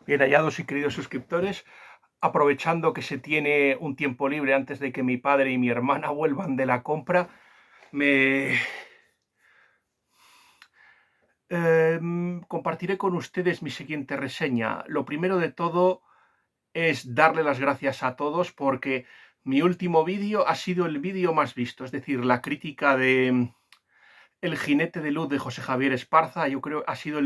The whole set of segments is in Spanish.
Bien hallados y queridos suscriptores, aprovechando que se tiene un tiempo libre antes de que mi padre y mi hermana vuelvan de la compra, me compartiré con ustedes mi siguiente reseña. Lo primero de todo es darle las gracias a todos porque mi último vídeo ha sido el vídeo más visto, es decir, la crítica de El jinete de luz de José Javier Esparza. Yo creo que ha sido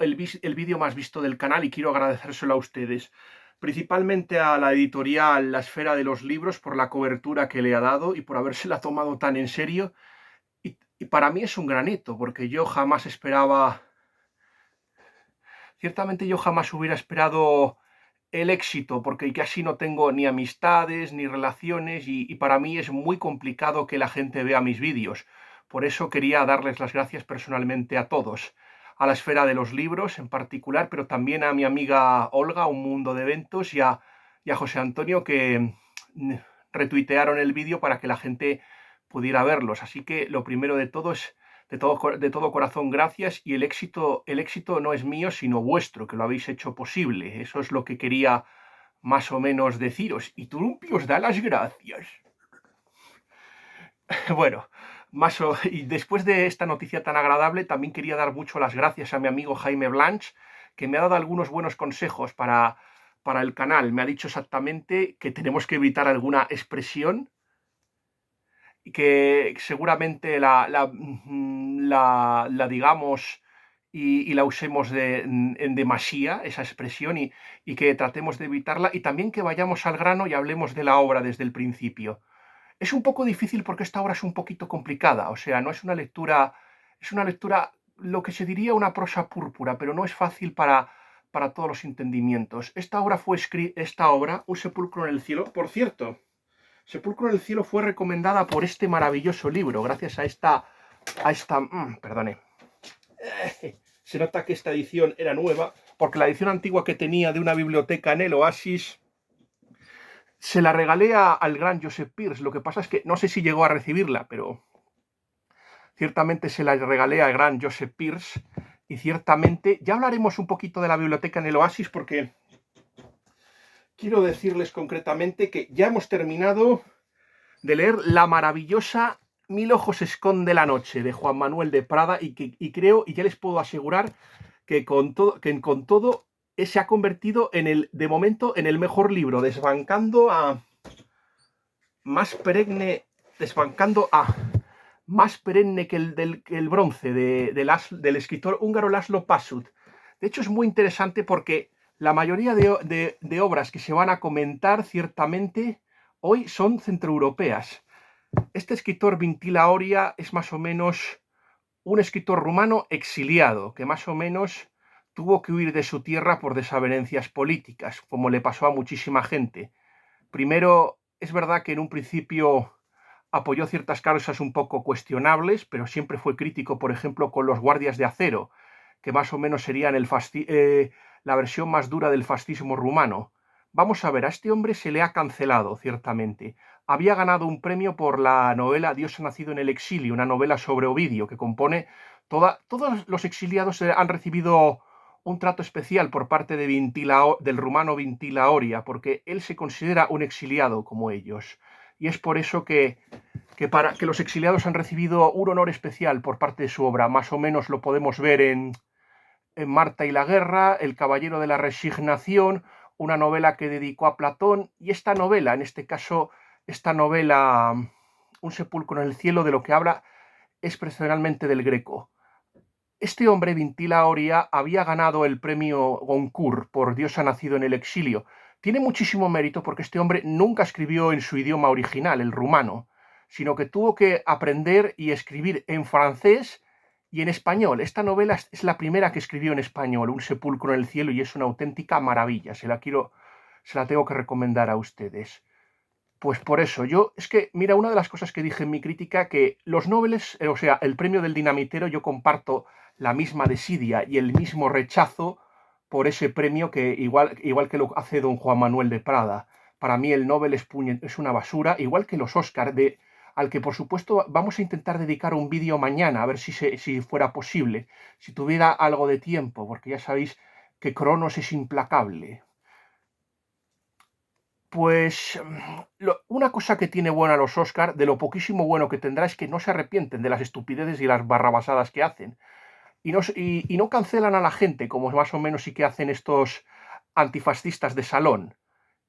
el vídeo más visto del canal y quiero agradecérselo a ustedes, principalmente a la editorial La Esfera de los Libros por la cobertura que le ha dado y por habérsela tomado tan en serio. Y para mí es un gran hito, porque ciertamente yo jamás hubiera esperado el éxito, porque casi no tengo ni amistades ni relaciones y para mí es muy complicado que la gente vea mis vídeos. Por eso quería darles las gracias personalmente a todos, a la Esfera de los Libros en particular, pero también a mi amiga Olga, Un Mundo de Eventos, y a José Antonio, que retuitearon el vídeo para que la gente pudiera verlos. Así que lo primero de todo es de todo corazón gracias, y el éxito no es mío sino vuestro, que lo habéis hecho posible. Eso es lo que quería más o menos deciros, y Trumpi os da las gracias. Bueno, y después de esta noticia tan agradable, también quería dar mucho las gracias a mi amigo Jaime Blanch, que me ha dado algunos buenos consejos para el canal. Me ha dicho exactamente que tenemos que evitar alguna expresión y que seguramente la digamos y la usemos en demasía, esa expresión, y que tratemos de evitarla, y también que vayamos al grano y hablemos de la obra desde el principio. Es un poco difícil porque esta obra es un poquito complicada, o sea, no es una lectura, lo que se diría una prosa púrpura, pero no es fácil para todos los entendimientos. Esta obra, Un sepulcro en el cielo, por cierto, Sepulcro en el cielo fue recomendada por este maravilloso libro, gracias perdone. Se nota que esta edición era nueva, porque la edición antigua que tenía de una biblioteca en el Oasis se la regalé al gran Joseph Pearce. Lo que pasa es que no sé si llegó a recibirla, pero ciertamente se la regalé al gran Joseph Pearce, y ciertamente ya hablaremos un poquito de la biblioteca en el Oasis, porque quiero decirles concretamente que ya hemos terminado de leer la maravillosa Mil ojos esconde la noche de Juan Manuel de Prada, creo, y ya les puedo asegurar que con todo se ha convertido de momento en el mejor libro, desbancando a más perenne que el bronce del escritor húngaro Laszlo Pasut. De hecho, es muy interesante porque la mayoría de obras que se van a comentar ciertamente hoy son centroeuropeas. Este escritor Vintila Oria es más o menos un escritor rumano exiliado, que más o menos tuvo que huir de su tierra por desavenencias políticas, como le pasó a muchísima gente. Primero, es verdad que en un principio apoyó ciertas causas un poco cuestionables, pero siempre fue crítico, por ejemplo, con los guardias de acero, que más o menos serían la versión más dura del fascismo rumano. Vamos a ver, a este hombre se le ha cancelado, ciertamente. Había ganado un premio por la novela Dios ha nacido en el exilio, una novela sobre Ovidio, que compone todos los exiliados han recibido un trato especial por parte del rumano Vintila Oria, porque él se considera un exiliado como ellos. Y es por eso que los exiliados han recibido un honor especial por parte de su obra. Más o menos lo podemos ver en Marta y la guerra, El caballero de la resignación, una novela que dedicó a Platón, y esta novela, en este caso, Un sepulcro en el cielo, de lo que habla es personalmente del Greco. Este hombre, Vintila Oria, había ganado el premio Goncourt por Dios ha nacido en el exilio. Tiene muchísimo mérito porque este hombre nunca escribió en su idioma original, el rumano, sino que tuvo que aprender y escribir en francés y en español. Esta novela es la primera que escribió en español, Un sepulcro en el cielo, y es una auténtica maravilla. Se la tengo que recomendar a ustedes. Pues por eso, mira, una de las cosas que dije en mi crítica, que los Nobeles, o sea, el premio del Dinamitero, yo comparto la misma desidia y el mismo rechazo por ese premio, que igual que lo hace don Juan Manuel de Prada. Para mí el Nobel es una basura, igual que los Oscar, al que por supuesto vamos a intentar dedicar un vídeo mañana, a ver si fuera posible, si tuviera algo de tiempo, porque ya sabéis que Cronos es implacable. Pues una cosa que tiene buena los Oscar, de lo poquísimo bueno que tendrá, es que no se arrepienten de las estupideces y las barrabasadas que hacen. Y no cancelan a la gente, como más o menos sí que hacen estos antifascistas de salón.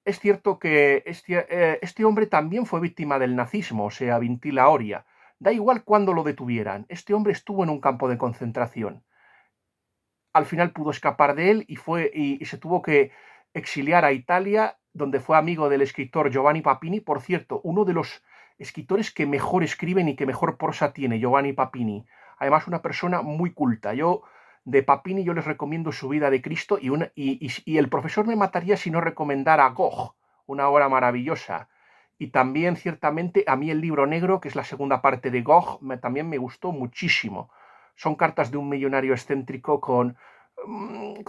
Es cierto que este hombre también fue víctima del nazismo, o sea, Vintila Oria. Da igual cuándo lo detuvieran, este hombre estuvo en un campo de concentración. Al final pudo escapar de él y se tuvo que exiliar a Italia, donde fue amigo del escritor Giovanni Papini. Por cierto, uno de los escritores que mejor escriben y que mejor prosa tiene, Giovanni Papini. Además, una persona muy culta. De Papini, yo les recomiendo Su vida de Cristo y El profesor me mataría si no recomendara Gog, una obra maravillosa. Y también, ciertamente, a mí El libro negro, que es la segunda parte de Gog, también me gustó muchísimo. Son cartas de un millonario excéntrico con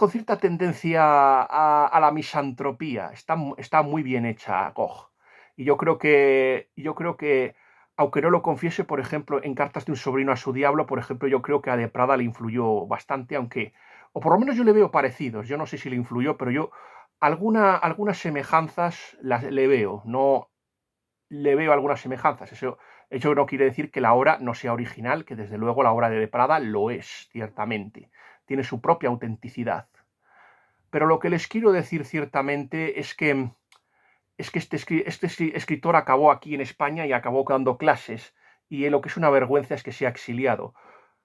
cierta tendencia a la misantropía. Está muy bien hecha, Gog. Y yo creo que, aunque no lo confiese, por ejemplo, en Cartas de un sobrino a su diablo, por ejemplo, yo creo que a De Prada le influyó bastante, o por lo menos yo le veo parecidos. Yo no sé si le influyó, pero yo algunas semejanzas le veo. No le veo algunas semejanzas. Eso no quiere decir que la obra no sea original, que desde luego la obra de Prada lo es, ciertamente. Tiene su propia autenticidad. Pero lo que les quiero decir ciertamente es que este escritor acabó aquí en España y acabó dando clases, y lo que es una vergüenza es que se ha exiliado.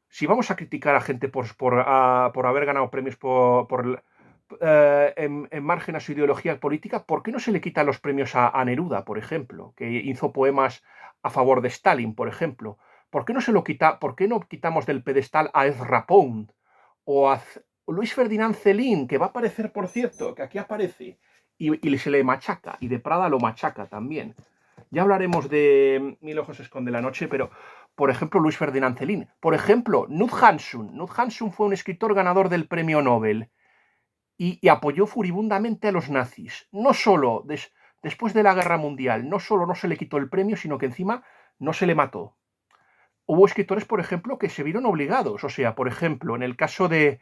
Si vamos a criticar a gente por haber ganado premios en margen a su ideología política, ¿por qué no se le quitan los premios a Neruda, por ejemplo, que hizo poemas a favor de Stalin, por ejemplo? ¿Por qué no quitamos del pedestal a Ezra Pound o a Luis Ferdinand Celín, que va a aparecer, por cierto, que aquí aparece, y se le machaca, y de Prada lo machaca también? Ya hablaremos de Mil ojos esconde la noche, pero, por ejemplo, Luis Ferdinand Celín. Por ejemplo, Knut Hamsun. Knut Hamsun fue un escritor ganador del premio Nobel y apoyó furibundamente a los nazis. No solo después de la Guerra Mundial, no solo no se le quitó el premio, sino que encima no se le mató. Hubo escritores, por ejemplo, que se vieron obligados. O sea, por ejemplo, en el caso de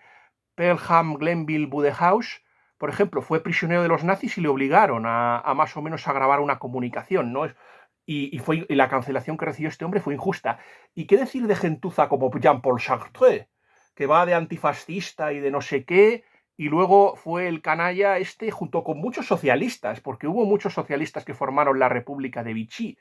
Pelham Glenville Wodehouse, por ejemplo, fue prisionero de los nazis y le obligaron a más o menos a grabar una comunicación, ¿no? Y la cancelación que recibió este hombre fue injusta. ¿Y qué decir de gentuza como Jean-Paul Sartre, que va de antifascista y de no sé qué, y luego fue el canalla junto con muchos socialistas, porque hubo muchos socialistas que formaron la República de Vichy,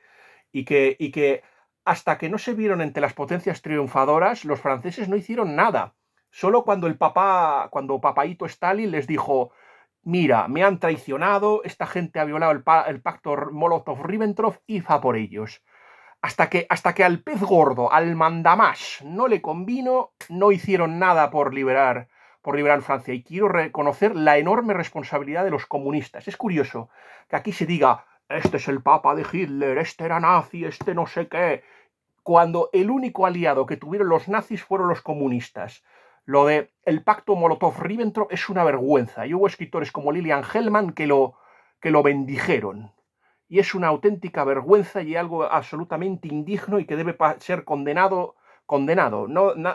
y que hasta que no se vieron entre las potencias triunfadoras, los franceses no hicieron nada. Solo cuando papaíto Stalin les dijo: mira, me han traicionado, esta gente ha violado el pacto Molotov-Ribbentrop, y va por ellos. Hasta que al pez gordo, al mandamás, no le convino, no hicieron nada por liberar Francia. Y quiero reconocer la enorme responsabilidad de los comunistas. Es curioso que aquí se diga: este es el papa de Hitler, este era nazi, este no sé qué, cuando el único aliado que tuvieron los nazis fueron los comunistas. Lo de el pacto Molotov-Ribbentrop es una vergüenza. Y hubo escritores como Lilian Hellman que lo bendijeron. Y es una auténtica vergüenza y algo absolutamente indigno y que debe ser condenado.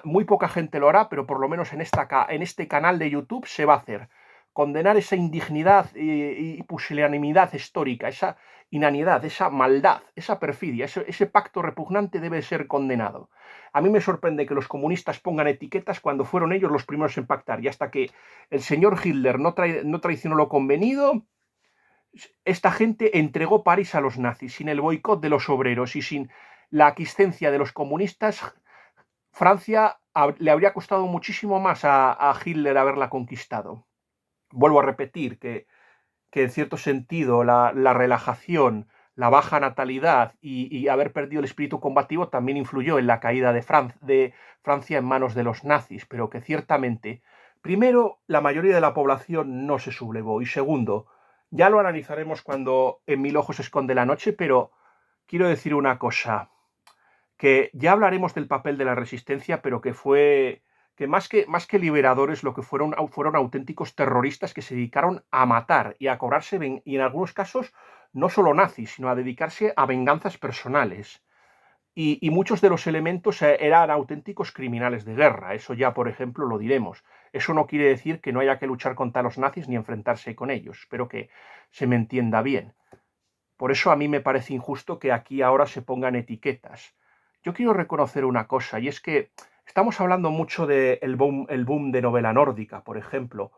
Muy poca gente lo hará, pero por lo menos en este canal de YouTube se va a hacer. Condenar esa indignidad y pusilanimidad histórica, esa inanidad, esa maldad, esa perfidia, ese pacto repugnante debe ser condenado. A mí me sorprende que los comunistas pongan etiquetas cuando fueron ellos los primeros en pactar, y hasta que el señor Hitler no traicionó lo convenido, esta gente entregó París a los nazis. Sin el boicot de los obreros y sin la aquiescencia de los comunistas, Francia le habría costado muchísimo más a Hitler haberla conquistado. Vuelvo a repetir que en cierto sentido la relajación, la baja natalidad y haber perdido el espíritu combativo también influyó en la caída de Francia en manos de los nazis, pero que ciertamente, primero, la mayoría de la población no se sublevó, y segundo, ya lo analizaremos cuando en Mil ojos se esconde la noche, pero quiero decir una cosa, que ya hablaremos del papel de la resistencia, pero que más que liberadores, lo que fueron auténticos terroristas que se dedicaron a matar y a cobrarse, y en algunos casos no solo nazis, sino a dedicarse a venganzas personales. Y muchos de los elementos eran auténticos criminales de guerra. Eso ya, por ejemplo, lo diremos. Eso no quiere decir que no haya que luchar contra los nazis ni enfrentarse con ellos. Espero que se me entienda bien. Por eso a mí me parece injusto que aquí ahora se pongan etiquetas. Yo quiero reconocer una cosa, y es que estamos hablando mucho del el boom de novela nórdica, por ejemplo,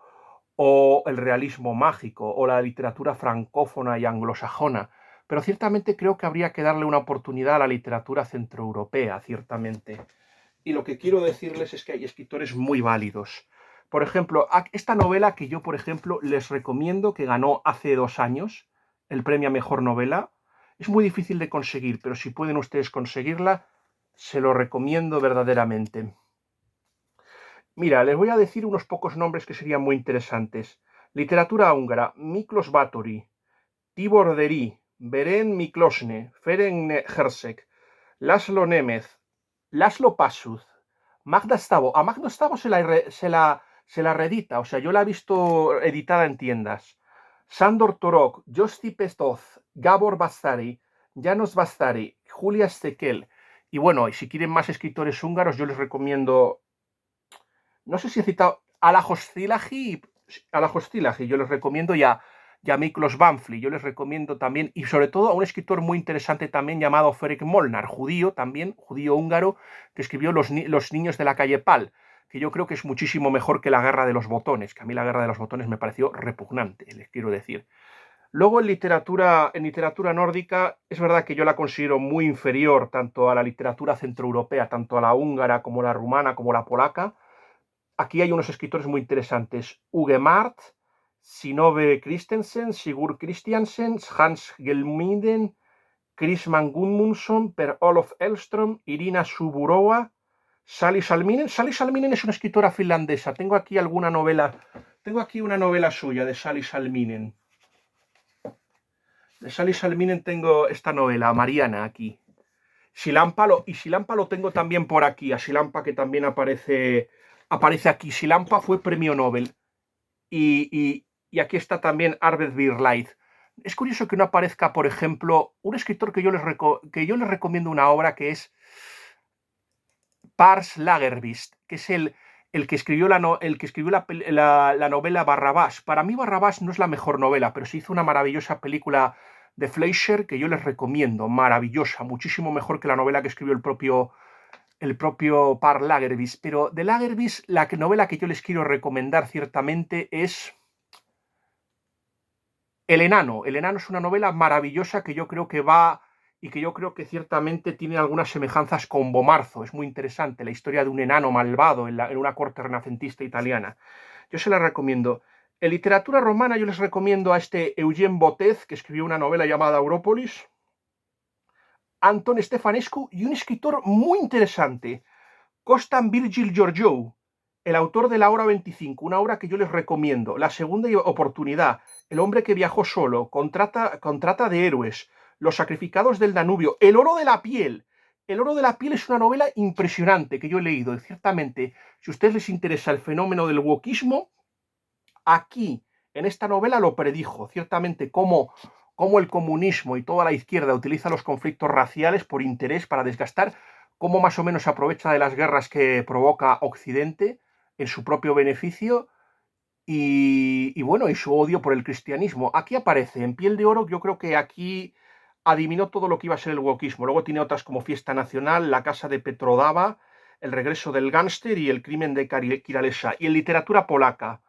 o el realismo mágico, o la literatura francófona y anglosajona, pero ciertamente creo que habría que darle una oportunidad a la literatura centroeuropea, ciertamente. Y lo que quiero decirles es que hay escritores muy válidos. Por ejemplo, esta novela que yo, por ejemplo, les recomiendo, que ganó hace 2 años el premio a Mejor Novela, es muy difícil de conseguir, pero si pueden ustedes conseguirla, se lo recomiendo verdaderamente. Mira, les voy a decir unos pocos nombres que serían muy interesantes. Literatura húngara: Miklos Báthory, Tibor Deri, Beren Miklósne, Ferenc Herzeg, Laszlo Németh, Laszlo Pasuz, Magda Stavo. A Magda Stavo se la reedita, o sea, yo la he visto editada en tiendas. Sándor Torok, Josti Pestoz, Gábor Bastari, János Bastari, Julia Stekel. Y bueno, y si quieren más escritores húngaros, yo les recomiendo, no sé si he citado a la Hostilagi, yo les recomiendo ya a Miklos Banfli, yo les recomiendo también, y sobre todo a un escritor muy interesante también llamado Ferenc Molnár, judío también, judío húngaro, que escribió Los niños de la calle Pal, que yo creo que es muchísimo mejor que La guerra de los botones, que a mí La guerra de los botones me pareció repugnante, les quiero decir. Luego en literatura nórdica, es verdad que yo la considero muy inferior tanto a la literatura centroeuropea, tanto a la húngara como la rumana como la polaca. Aquí hay unos escritores muy interesantes: Uge Mart, Synnøve Christensen, Sigurd Christiansen, Hans Gelmiden, Christian Gudmundsson, Per Olof Elström, Irina Suburova, Sally Salminen. Sally Salminen es una escritora finlandesa. Tengo aquí una novela suya de Sally Salminen. De Sally Salminen tengo esta novela, Mariana, aquí. Shilampa lo tengo también por aquí, a Shilampa, que también aparece aquí. Shilampa fue premio Nobel. Y aquí está también Arvid Birlaith. Es curioso que no aparezca, por ejemplo, un escritor que yo les recomiendo una obra, que es Pars Lagervist, que es el que escribió la novela Barrabás. Para mí Barrabás no es la mejor novela, pero se hizo una maravillosa película de Fleischer que yo les recomiendo, maravillosa, muchísimo mejor que la novela que escribió el propio Par Lagervist. Pero de Lagervist, la novela que yo les quiero recomendar ciertamente es El enano. El enano es una novela maravillosa que yo creo que ciertamente tiene algunas semejanzas con Bomarzo. Es muy interesante la historia de un enano malvado en una corte renacentista italiana. Yo se la recomiendo. En literatura romana yo les recomiendo a Eugen Botez, que escribió una novela llamada Európolis, Anton Stefanescu, y un escritor muy interesante, Costan Virgil Georgiou, el autor de La Hora 25, una obra que yo les recomiendo. La segunda oportunidad, El hombre que viajó solo, Contrata de héroes, Los sacrificados del Danubio, El oro de la piel. El oro de la piel es una novela impresionante que yo he leído. Y ciertamente, si a ustedes les interesa el fenómeno del wokismo, aquí, en esta novela, lo predijo. Ciertamente, cómo el comunismo y toda la izquierda utiliza los conflictos raciales por interés, para desgastar, cómo más o menos se aprovecha de las guerras que provoca Occidente en su propio beneficio, y bueno, y su odio por el cristianismo. Aquí aparece en Piel de Oro. Yo creo que aquí adivinó todo lo que iba a ser el wokismo. Luego tiene otras como Fiesta Nacional, La casa de Petrodava, El regreso del gánster y El crimen de Kiralesa. Y en literatura polaca,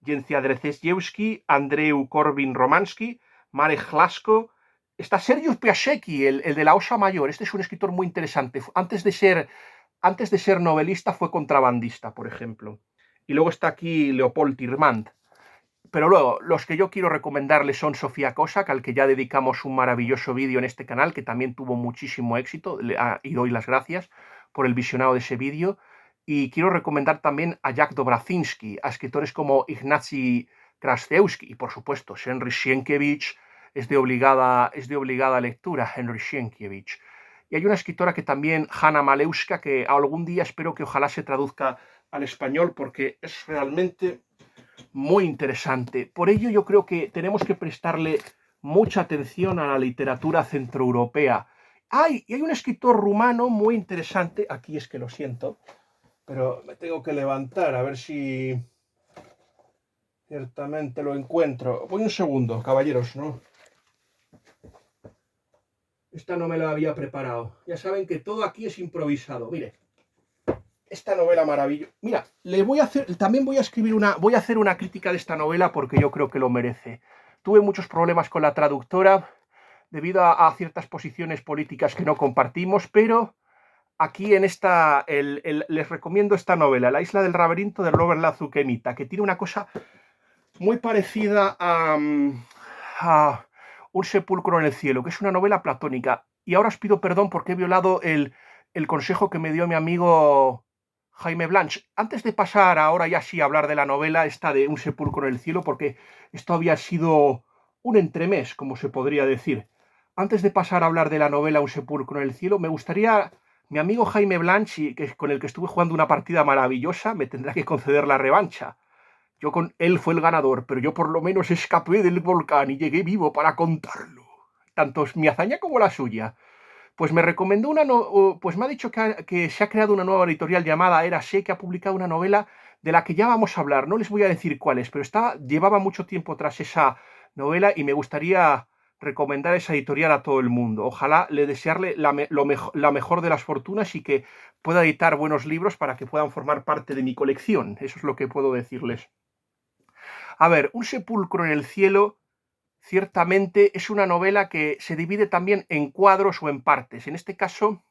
Jędrzej Drzeziewski, Andrzej Korwin-Romański, Marek Hlasko. Está Sergiusz Piasecki, el de La Osa Mayor. Este es un escritor muy interesante. Antes de ser novelista fue contrabandista, por ejemplo. Y luego está aquí Leopold Tirmand. Pero luego, los que yo quiero recomendarles son Sofía Cossack, al que ya dedicamos un maravilloso vídeo en este canal, que también tuvo muchísimo éxito, y doy las gracias por el visionado de ese vídeo. Y quiero recomendar también a Jack Dobrazinski, a escritores como Ignacy Krastewski, y por supuesto, Henry Sienkiewicz es de obligada lectura, Henry Sienkiewicz. Y hay una escritora que también, Hanna Maleuska, que algún día espero que ojalá se traduzca al español, porque es realmente muy interesante. Por ello yo creo que tenemos que prestarle mucha atención a la literatura centroeuropea. Y hay un escritor rumano muy interesante. Aquí es que lo siento, pero me tengo que levantar a ver si Ciertamente lo encuentro. Voy un segundo, caballeros, ¿no? Esta no me la había preparado. Ya saben que todo aquí es improvisado. Mire, esta novela maravillosa. Mira, le voy a hacer, también voy a escribir voy a hacer una crítica de esta novela porque yo creo que lo merece. Tuve muchos problemas con la traductora debido a ciertas posiciones políticas que no compartimos, pero aquí en esta, les recomiendo esta novela, La isla del laberinto de Robert Lazuquemita, que tiene una cosa muy parecida a Un sepulcro en el cielo, que es una novela platónica. Y ahora os pido perdón porque he violado el consejo que me dio mi amigo Jaime Blanch. Antes de pasar ahora ya sí a hablar de la novela esta de Un sepulcro en el cielo, porque esto había sido un entremés, como se podría decir. Antes de pasar a hablar de la novela Un sepulcro en el cielo, me gustaría, mi amigo Jaime Blanch, con el que estuve jugando una partida maravillosa, me tendrá que conceder la revancha. Yo con él fue el ganador, pero yo por lo menos escapé del volcán y llegué vivo para contarlo. Tanto mi hazaña como la suya. Pues me recomendó pues me ha dicho que se ha creado una nueva editorial llamada Érase, que ha publicado una novela de la que ya vamos a hablar. No les voy a decir cuál es, pero llevaba mucho tiempo tras esa novela y me gustaría recomendar esa editorial a todo el mundo. Ojalá desearle la mejor de las fortunas y que pueda editar buenos libros para que puedan formar parte de mi colección. Eso es lo que puedo decirles. A ver, Un sepulcro en el cielo ciertamente es una novela que se divide también en cuadros o en partes. En este caso,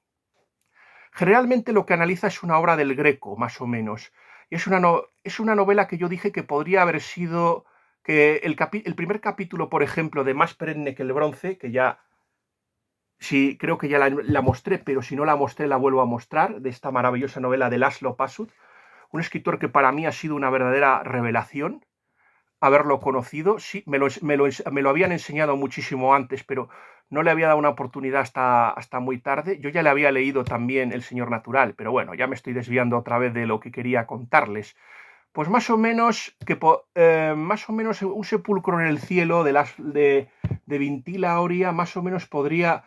generalmente lo que analiza es una obra del Greco, más o menos. Y es una novela que yo dije que podría haber sido que el primer capítulo, por ejemplo, de Más perenne que el bronce, que ya sí creo que ya la mostré, pero si no la mostré la vuelvo a mostrar, de esta maravillosa novela de Laszlo Pasut, un escritor que para mí ha sido una verdadera revelación haberlo conocido. Sí, me lo habían enseñado muchísimo antes, pero no le había dado una oportunidad hasta muy tarde. Yo ya le había leído también El Señor Natural, pero bueno, ya me estoy desviando otra vez de lo que quería contarles. Pues más o menos Un sepulcro en el cielo de Vintila Oria, más o menos podría.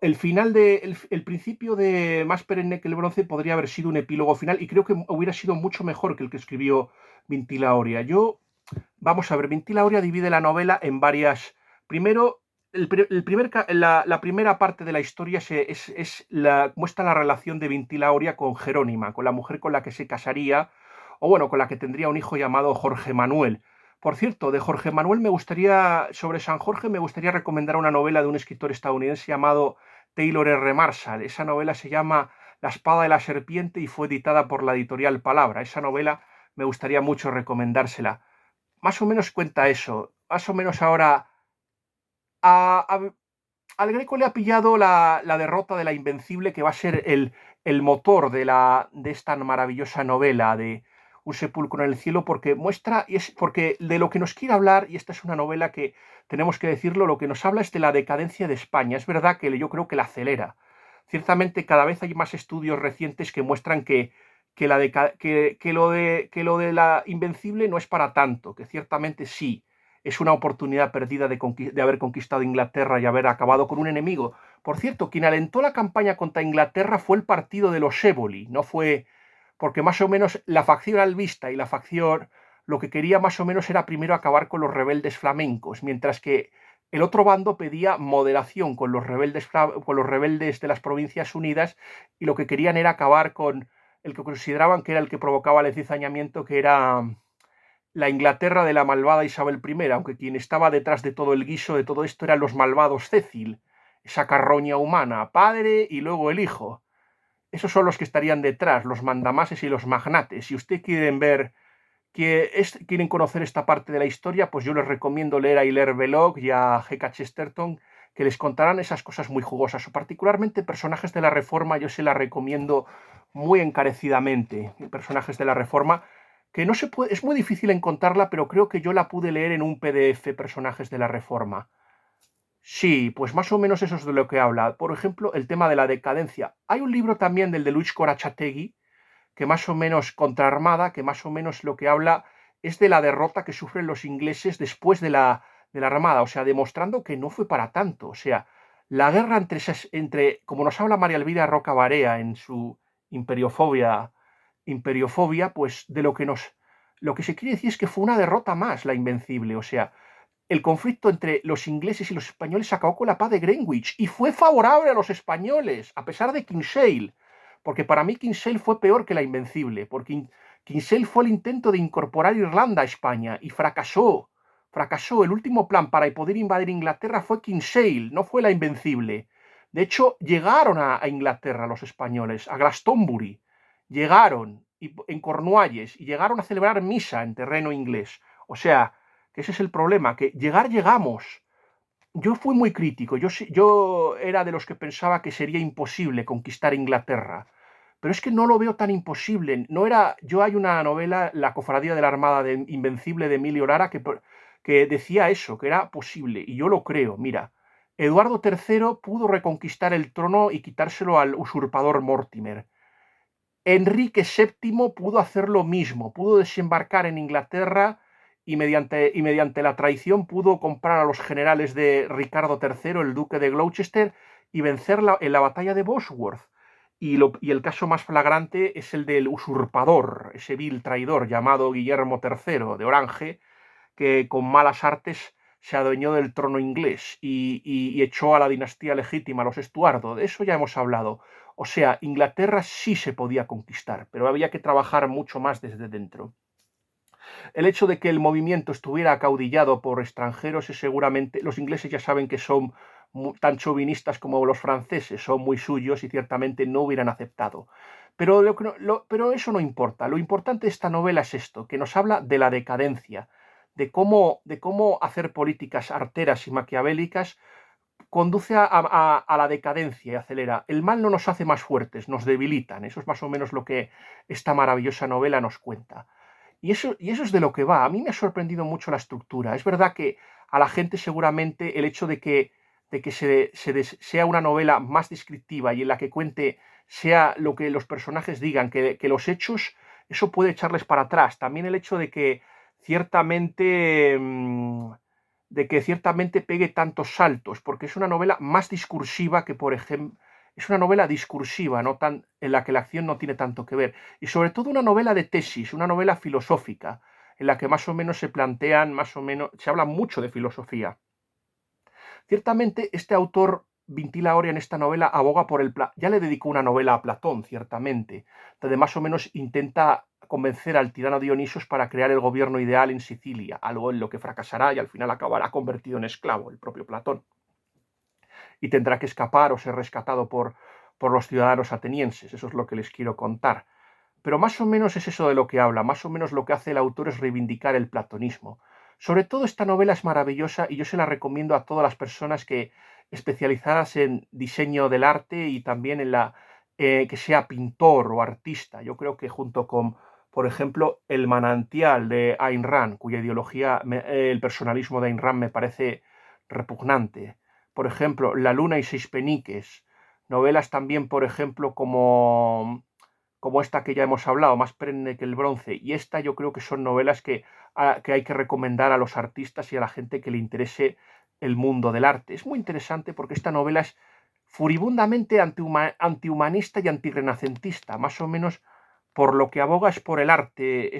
El principio de Más perenne que el bronce podría haber sido un epílogo final y creo que hubiera sido mucho mejor que el que escribió Vintila Oria. Vamos a ver, Vintila Oria divide la novela en varias. Primero, la primera parte de la historia muestra la relación de Vintila Oria con Jerónima, con la mujer con la que se casaría, o bueno, con la que tendría un hijo llamado Jorge Manuel. Por cierto, de Jorge Manuel sobre San Jorge me gustaría recomendar una novela de un escritor estadounidense llamado Taylor R. Marshall. Esa novela se llama La espada de la serpiente y fue editada por la editorial Palabra. Esa novela me gustaría mucho recomendársela. Más o menos cuenta eso. Más o menos ahora a- a- al Greco le ha pillado la derrota de la Invencible, que va a ser el motor de esta maravillosa novela de Un sepulcro en el cielo, porque muestra, porque de lo que nos quiere hablar, y esta es una novela que tenemos que decirlo, lo que nos habla es de la decadencia de España. Es verdad que yo creo que la acelera. Ciertamente cada vez hay más estudios recientes que muestran que lo de la Invencible no es para tanto, que ciertamente sí, es una oportunidad perdida de haber conquistado Inglaterra y haber acabado con un enemigo. Por cierto, quien alentó la campaña contra Inglaterra fue el partido de los Éboli, no fue porque más o menos la facción albista y la facción lo que quería más o menos era primero acabar con los rebeldes flamencos, mientras que el otro bando pedía moderación con los rebeldes de las Provincias Unidas y lo que querían era acabar con el que consideraban que era el que provocaba el encizañamiento, que era la Inglaterra de la malvada Isabel I, aunque quien estaba detrás de todo el guiso de todo esto eran los malvados Cecil, esa carroña humana, padre y luego el hijo. Esos son los que estarían detrás, los mandamases y los magnates. Si usted quieren conocer esta parte de la historia, pues yo les recomiendo leer a Hilaire Belloc y a G.K. Chesterton, que les contarán esas cosas muy jugosas. O particularmente personajes de la Reforma, yo se la recomiendo muy encarecidamente. Personajes de la Reforma, que no se puede, es muy difícil encontrarla, pero creo que yo la pude leer en un PDF, Personajes de la Reforma. Sí, pues más o menos eso es de lo que habla. Por ejemplo, el tema de la decadencia. Hay un libro también del de Luis Corachategui, que más o menos Contraarmada, que más o menos lo que habla es de la derrota que sufren los ingleses después de la Armada, o sea, demostrando que no fue para tanto. O sea, la guerra como nos habla María Elvira Roca Barea en su Imperiofobia, pues de Lo que se quiere decir es que fue una derrota más la Invencible, o sea, el conflicto entre los ingleses y los españoles acabó con la paz de Greenwich y fue favorable a los españoles, a pesar de Kinsale, porque para mí Kinsale fue peor que la Invencible, porque Kinsale fue el intento de incorporar Irlanda a España y fracasó. Fracasó. El último plan para poder invadir Inglaterra fue Kinsale, no fue la Invencible. De hecho, llegaron a Inglaterra los españoles, a Glastonbury. Llegaron en Cornualles y llegaron a celebrar misa en terreno inglés. O sea, que ese es el problema, que llegamos. Yo fui muy crítico, yo era de los que pensaba que sería imposible conquistar Inglaterra, pero es que no lo veo tan imposible. No era, yo hay una novela, La cofradía de la Armada de Invencible de Emilio Lara, que decía eso, que era posible, y yo lo creo. Mira, Eduardo III pudo reconquistar el trono y quitárselo al usurpador Mortimer. Enrique VII pudo hacer lo mismo, pudo desembarcar en Inglaterra y mediante la traición pudo comprar a los generales de Ricardo III, el duque de Gloucester, y vencerla en la batalla de Bosworth. Y el caso más flagrante es el del usurpador, ese vil traidor llamado Guillermo III de Orange, que con malas artes se adueñó del trono inglés y echó a la dinastía legítima, los Estuardo. De eso ya hemos hablado. O sea, Inglaterra sí se podía conquistar, pero había que trabajar mucho más desde dentro. El hecho de que el movimiento estuviera acaudillado por extranjeros es seguramente, los ingleses ya saben que son tan chauvinistas como los franceses, son muy suyos y ciertamente no hubieran aceptado. Pero eso no importa. Lo importante de esta novela es esto, que nos habla de la decadencia, de cómo hacer políticas arteras y maquiavélicas conduce a la decadencia y acelera. El mal no nos hace más fuertes, nos debilitan. Eso es más o menos lo que esta maravillosa novela nos cuenta. Y eso es de lo que va. A mí me ha sorprendido mucho la estructura. Es verdad que a la gente seguramente el hecho de que sea una novela más descriptiva y en la que cuente sea lo que los personajes digan, que los hechos, eso puede echarles para atrás. También el hecho ciertamente, de que ciertamente pegue tantos saltos, porque es una novela más discursiva que, por ejemplo, es una novela discursiva, no tan, en la que la acción no tiene tanto que ver. Y sobre todo una novela de tesis, una novela filosófica, en la que más o menos se plantean, más o menos, se habla mucho de filosofía. Ciertamente, este autor, Vintil Aurea, en esta novela aboga por ya le dedicó una novela a Platón, ciertamente, donde más o menos intenta convencer al tirano Dionisios para crear el gobierno ideal en Sicilia, algo en lo que fracasará y al final acabará convertido en esclavo, el propio Platón, y tendrá que escapar o ser rescatado por los ciudadanos atenienses. Eso es lo que les quiero contar. Pero más o menos es eso de lo que habla, más o menos lo que hace el autor es reivindicar el platonismo. Sobre todo esta novela es maravillosa y yo se la recomiendo a todas las personas que especializadas en diseño del arte y también en que sea pintor o artista. Yo creo que junto con, por ejemplo, El manantial de Ayn Rand, cuya ideología, el personalismo de Ayn Rand me parece repugnante. Por ejemplo, La luna y seis peniques. Novelas también, por ejemplo, como esta que ya hemos hablado, Más perenne que el bronce, y esta yo creo que son novelas que hay que recomendar a los artistas y a la gente que le interese el mundo del arte. Es muy interesante porque esta novela es furibundamente antihumanista y antirrenacentista, más o menos por lo que aboga es por el arte,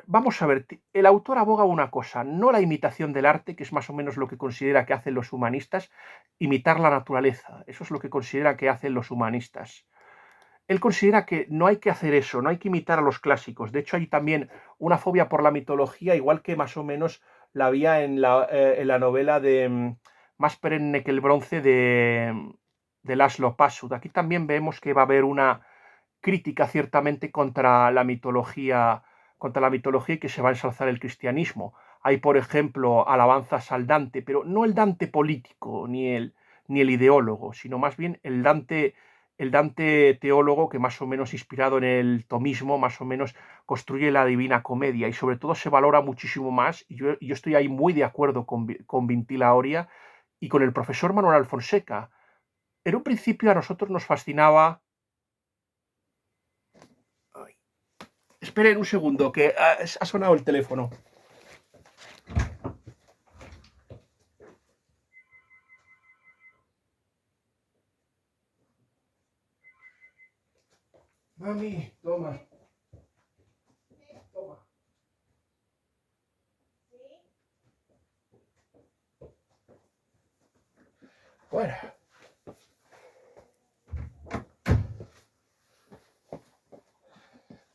vamos a ver, el autor aboga una cosa, no la imitación del arte, que es más o menos lo que considera que hacen los humanistas, imitar la naturaleza, eso es lo que considera que hacen los humanistas. Él considera que no hay que hacer eso, no hay que imitar a los clásicos. De hecho, hay también una fobia por la mitología, igual que más o menos la había en la novela de Más perenne que el bronce de Laszlo Pasut. Aquí también vemos que va a haber una crítica ciertamente contra la mitología y que se va a ensalzar el cristianismo. Hay, por ejemplo, alabanzas al Dante, pero no el Dante político ni el ideólogo, sino más bien el Dante teólogo que más o menos inspirado en el tomismo, más o menos construye la Divina Comedia y sobre todo se valora muchísimo más, y yo estoy ahí muy de acuerdo con Vintil Aurea y con el profesor Manuel Alfonseca. En un principio a nosotros nos fascinaba... Ay, esperen un segundo, que ha sonado el teléfono. Mami, toma. Toma. Bueno.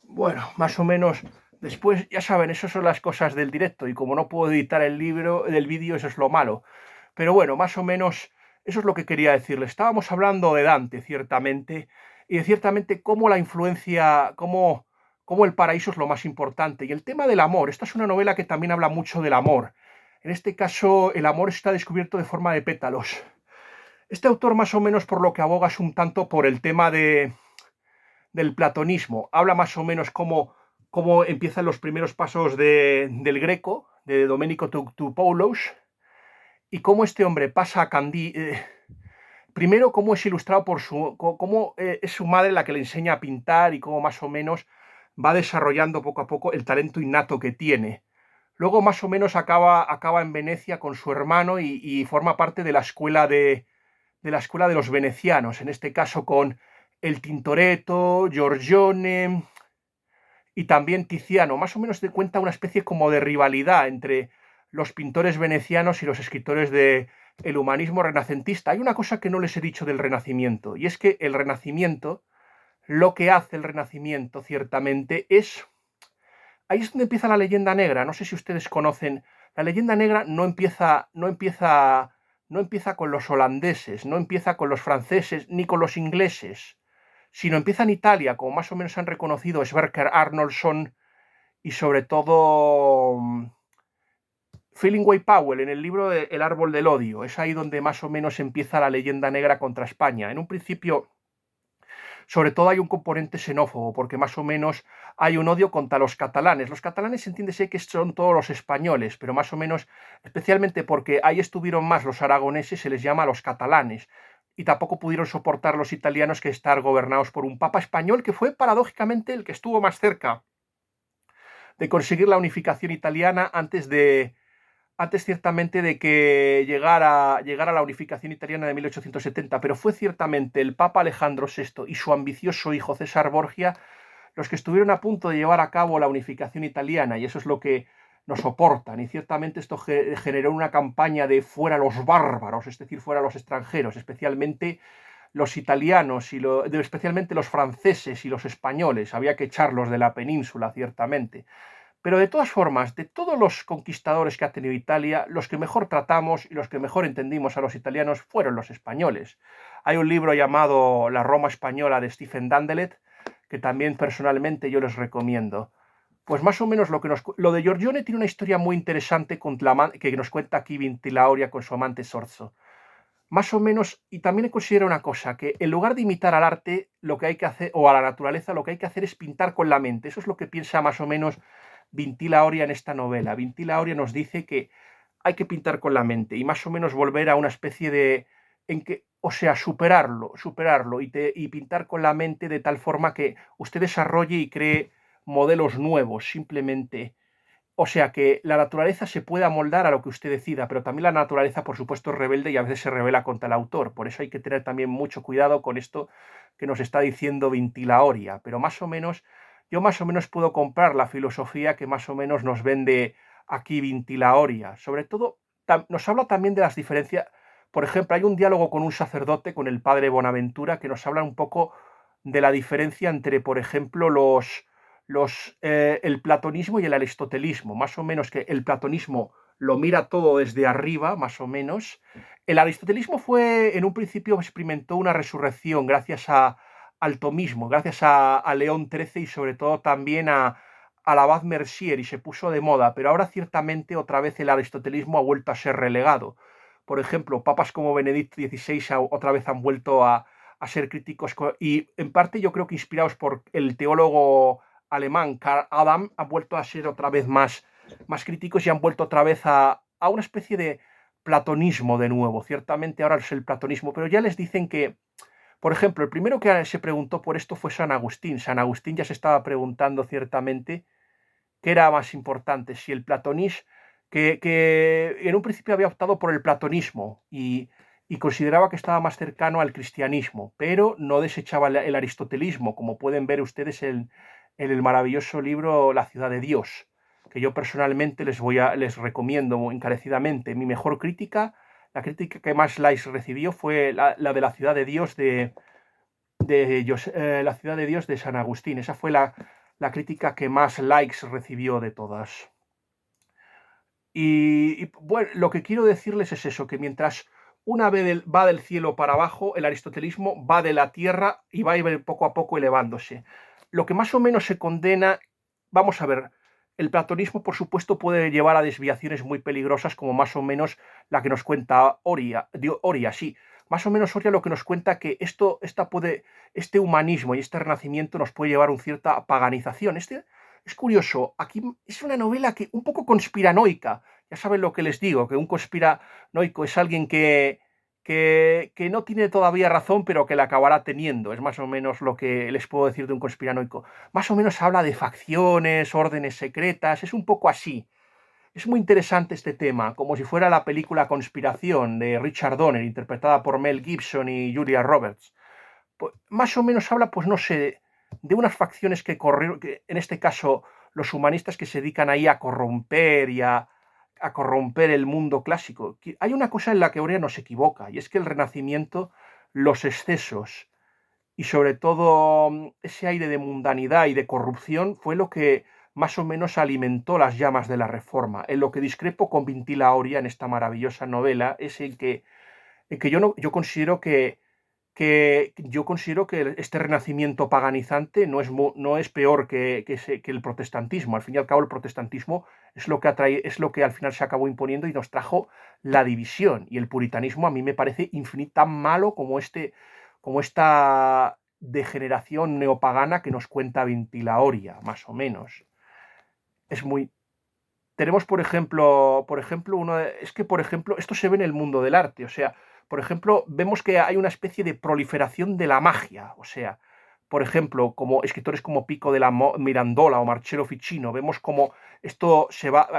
Bueno, más o menos. Después, ya saben, esas son las cosas del directo. Y como no puedo editar el vídeo, eso es lo malo. Pero bueno, más o menos, eso es lo que quería decirles. Estábamos hablando de Dante, ciertamente. Y de ciertamente cómo la influencia, cómo el paraíso es lo más importante. Y el tema del amor. Esta es una novela que también habla mucho del amor. En este caso, el amor está descubierto de forma de pétalos. Este autor, más o menos, por lo que aboga es un tanto por el tema del platonismo. Habla más o menos cómo empiezan los primeros pasos del Greco, de Domenico Tupoulos, y cómo este hombre pasa a primero, cómo es ilustrado por cómo es su madre la que le enseña a pintar y cómo más o menos va desarrollando poco a poco el talento innato que tiene. Luego más o menos acaba en Venecia con su hermano y forma parte de la escuela de los venecianos, en este caso con el Tintoretto, Giorgione y también Tiziano. Más o menos te cuenta una especie como de rivalidad entre los pintores venecianos y los escritores del humanismo renacentista. Hay una cosa que no les he dicho del Renacimiento, y es que el Renacimiento, lo que hace el Renacimiento ciertamente es... Ahí es donde empieza la leyenda negra. No sé si ustedes conocen. La leyenda negra no empieza con los holandeses, no empieza con los franceses, ni con los ingleses, sino empieza en Italia, como más o menos han reconocido Sverker Arnoldson y sobre todo Fillingway Powell en el libro de El árbol del odio. Es ahí donde más o menos empieza la leyenda negra contra España. En un principio, sobre todo hay un componente xenófobo, porque más o menos hay un odio contra los catalanes. Los catalanes entiéndese que son todos los españoles, pero más o menos, especialmente porque ahí estuvieron más los aragoneses, se les llama a los catalanes. Y tampoco pudieron soportar los italianos que estar gobernados por un papa español que fue paradójicamente el que estuvo más cerca de conseguir la unificación italiana antes ciertamente de que llegara la unificación italiana de 1870, pero fue ciertamente el Papa Alejandro VI y su ambicioso hijo César Borgia los que estuvieron a punto de llevar a cabo la unificación italiana, y eso es lo que nos soportan, y ciertamente esto generó una campaña de fuera los bárbaros, es decir, fuera los extranjeros, especialmente los italianos, especialmente los franceses y los españoles, había que echarlos de la península, ciertamente. Pero de todas formas, de todos los conquistadores que ha tenido Italia, los que mejor tratamos y los que mejor entendimos a los italianos fueron los españoles. Hay un libro llamado La Roma Española de Stephen Dandelet, que también personalmente yo les recomiendo. Pues más o menos lo de Giorgione tiene una historia muy interesante que nos cuenta aquí Vinti Lauria con su amante Sorzo. Más o menos, y también considero una cosa, que en lugar de imitar al arte, lo que hay que hacer, o a la naturaleza, lo que hay que hacer es pintar con la mente. Eso es lo que piensa más o menos Vinti Lauria en esta novela. Vinti Lauria nos dice que hay que pintar con la mente y más o menos volver a una especie de... o sea, superarlo y pintar con la mente de tal forma que usted desarrolle y cree modelos nuevos, simplemente. O sea, que la naturaleza se pueda moldar a lo que usted decida, pero también la naturaleza, por supuesto, es rebelde y a veces se rebela contra el autor. Por eso hay que tener también mucho cuidado con esto que nos está diciendo Vinti Lauria. Pero yo más o menos puedo comprar la filosofía que más o menos nos vende aquí Vinti Lauria. Sobre todo, nos habla también de las diferencias. Por ejemplo, hay un diálogo con un sacerdote, con el padre Bonaventura, que nos habla un poco de la diferencia entre, por ejemplo, el platonismo y el aristotelismo. Más o menos que el platonismo lo mira todo desde arriba, más o menos. El aristotelismo en un principio experimentó una resurrección gracias al tomismo, gracias a León XIII y sobre todo también al abad Mercier, y se puso de moda, pero ahora ciertamente otra vez el aristotelismo ha vuelto a ser relegado. Por ejemplo, papas como Benedicto XVI otra vez han vuelto a ser críticos, y en parte yo creo que inspirados por el teólogo alemán Karl Adam, han vuelto a ser otra vez más críticos y han vuelto otra vez a una especie de platonismo de nuevo. Ciertamente ahora es el platonismo, pero ya les dicen que, por ejemplo, el primero que se preguntó por esto fue San Agustín. San Agustín ya se estaba preguntando ciertamente qué era más importante, si el platonismo, que en un principio había optado por el platonismo y consideraba que estaba más cercano al cristianismo, pero no desechaba el aristotelismo, como pueden ver ustedes en el maravilloso libro La ciudad de Dios, que yo personalmente les recomiendo encarecidamente. Mi mejor crítica la crítica que más likes recibió fue la de la Ciudad de Dios la Ciudad de Dios de San Agustín. Esa fue la crítica que más likes recibió de todas. Y bueno, lo que quiero decirles es eso, que mientras una va del cielo para abajo, el aristotelismo va de la tierra y va a ir poco a poco elevándose. Lo que más o menos se condena, vamos a ver, el platonismo, por supuesto, puede llevar a desviaciones muy peligrosas, como más o menos la que nos cuenta Oria, sí. Más o menos Oria lo que nos cuenta que este humanismo y este renacimiento nos puede llevar a una cierta paganización. Es curioso, aquí es una novela que un poco conspiranoica. Ya saben lo que les digo, que un conspiranoico es alguien que no tiene todavía razón, pero que la acabará teniendo. Es más o menos lo que les puedo decir de un conspiranoico. Más o menos habla de facciones, órdenes secretas, es un poco así. Es muy interesante este tema, como si fuera la película Conspiración de Richard Donner, interpretada por Mel Gibson y Julia Roberts. Pues, más o menos habla, pues no sé, de unas facciones que corrieron, que en este caso los humanistas que se dedican ahí a corromper a corromper el mundo clásico. Hay una cosa en la que Orea no se equivoca, y es que el Renacimiento, los excesos y sobre todo ese aire de mundanidad y de corrupción fue lo que más o menos alimentó las llamas de la Reforma. En lo que discrepo con Vintila Oria en esta maravillosa novela es en que yo considero que este renacimiento paganizante no es peor que el protestantismo. Al fin y al cabo, el protestantismo es lo que al final se acabó imponiendo y nos trajo la división. Y el puritanismo a mí me parece tan malo como esta degeneración neopagana que nos cuenta Ventilaoria, más o menos. Es muy. Tenemos, es que, por ejemplo, esto se ve en el mundo del arte, o sea, por ejemplo, vemos que hay una especie de proliferación de la magia, o sea, por ejemplo, como escritores como Pico de la Mirandola o Marcello Ficino, vemos como esto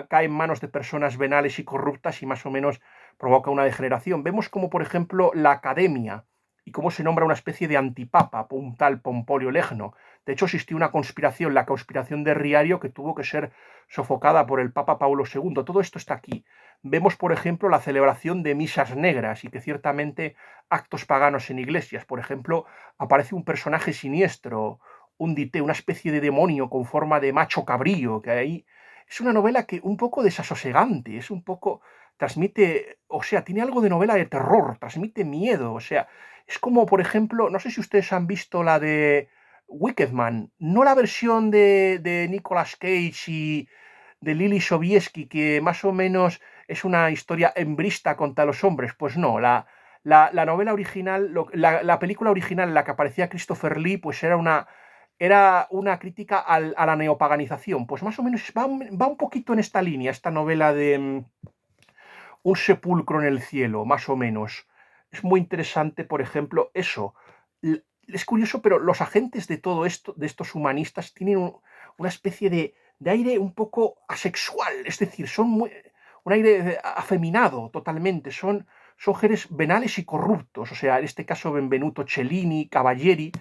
cae en manos de personas venales y corruptas y más o menos provoca una degeneración. Vemos como, por ejemplo, la academia y cómo se nombra una especie de antipapa, un tal Pomponio Legno. De hecho, existió una conspiración, la conspiración de Riario, que tuvo que ser sofocada por el Papa Paulo II. Todo esto está aquí. Vemos, por ejemplo, la celebración de misas negras y que ciertamente actos paganos en iglesias. Por ejemplo, aparece un personaje siniestro, un dité, una especie de demonio con forma de macho cabrío, que ahí es una novela que un poco desasosegante, es un poco transmite, o sea, tiene algo de novela de terror, transmite miedo, o sea, es como, por ejemplo, no sé si ustedes han visto la de Wicked Man, no la versión de Nicolas Cage y de Lily Sobieski, que más o menos es una historia hembrista contra los hombres, pues no, la novela original, la película original en la que aparecía Christopher Lee, pues era una crítica a la neopaganización, pues más o menos va un poquito en esta línea, esta novela de Un sepulcro en el cielo, más o menos. Es muy interesante, por ejemplo, eso. Es curioso, pero los agentes de todo esto, de estos humanistas, tienen una especie de aire un poco asexual, es decir, un aire afeminado totalmente, son seres venales y corruptos, o sea, en este caso Benvenuto Cellini, Cavalieri.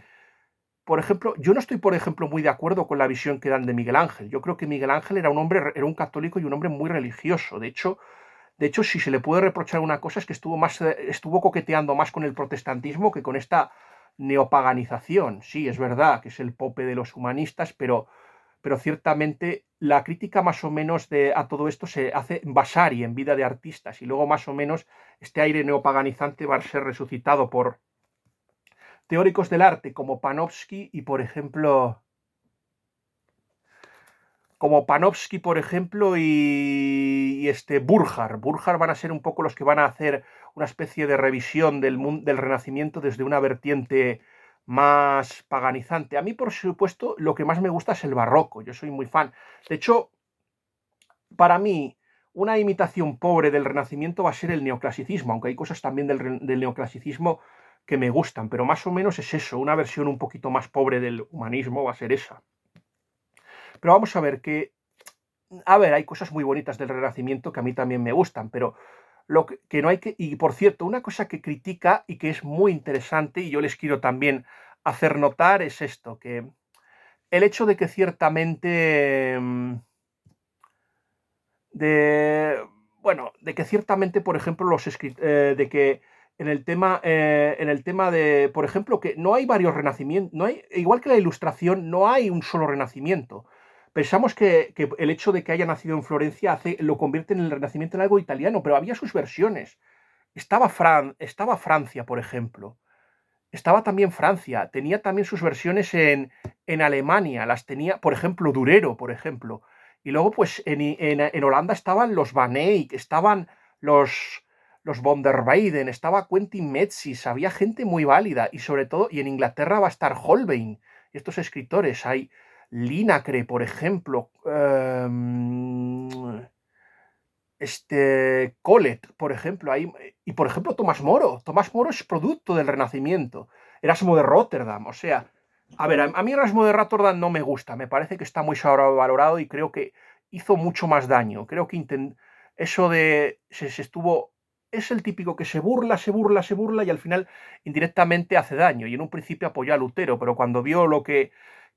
Por ejemplo, yo no estoy, por ejemplo, muy de acuerdo con la visión que dan de Miguel Ángel. Yo creo que Miguel Ángel era un católico y un hombre muy religioso. De hecho, si se le puede reprochar una cosa es que estuvo coqueteando más con el protestantismo que con esta neopaganización. Sí, es verdad que es el pope de los humanistas, pero ciertamente la crítica más o menos a todo esto se hace en Vasari, en Vida de Artistas, y luego más o menos este aire neopaganizante va a ser resucitado por teóricos del arte como Panofsky y, por ejemplo, y Burjar. Burjar van a ser un poco los que van a hacer una especie de revisión del Renacimiento desde una vertiente más paganizante. A mí, por supuesto, lo que más me gusta es el barroco. Yo soy muy fan. De hecho, para mí, una imitación pobre del Renacimiento va a ser el neoclasicismo, aunque hay cosas también del neoclasicismo que me gustan, pero más o menos es eso, una versión un poquito más pobre del humanismo va a ser esa. Pero vamos a ver hay cosas muy bonitas del Renacimiento que a mí también me gustan, pero que no hay que... Y por cierto, una cosa que critica y que es muy interesante, y yo les quiero también hacer notar, es esto, que el hecho de que ciertamente bueno, de que ciertamente, por ejemplo, de que en el tema de, por ejemplo, que no hay varios renacimientos, no hay, igual que la Ilustración, no hay un solo renacimiento. Pensamos que el hecho de que haya nacido en Florencia lo convierte en el Renacimiento en algo italiano, pero había sus versiones. Estaba Francia, por ejemplo. Estaba también Francia. Tenía también sus versiones en Alemania. Las tenía, por ejemplo, Durero, por ejemplo. Y luego, pues, en Holanda estaban los Van Eyck, estaban los Von der Weyden, estaba Quentin Metzys, había gente muy válida. Y sobre todo, y en Inglaterra va a estar Holbein. Estos escritores, hay Linacre, por ejemplo. Collet, por ejemplo, y por ejemplo Tomás Moro. Tomás Moro es producto del Renacimiento. Erasmo de Rotterdam, o sea, a ver, a mí Erasmo de Rotterdam no me gusta, me parece que está muy sobrevalorado y creo que hizo mucho más daño. Creo que eso de se estuvo es el típico que se burla y al final indirectamente hace daño. Y en un principio apoyó a Lutero, pero cuando vio que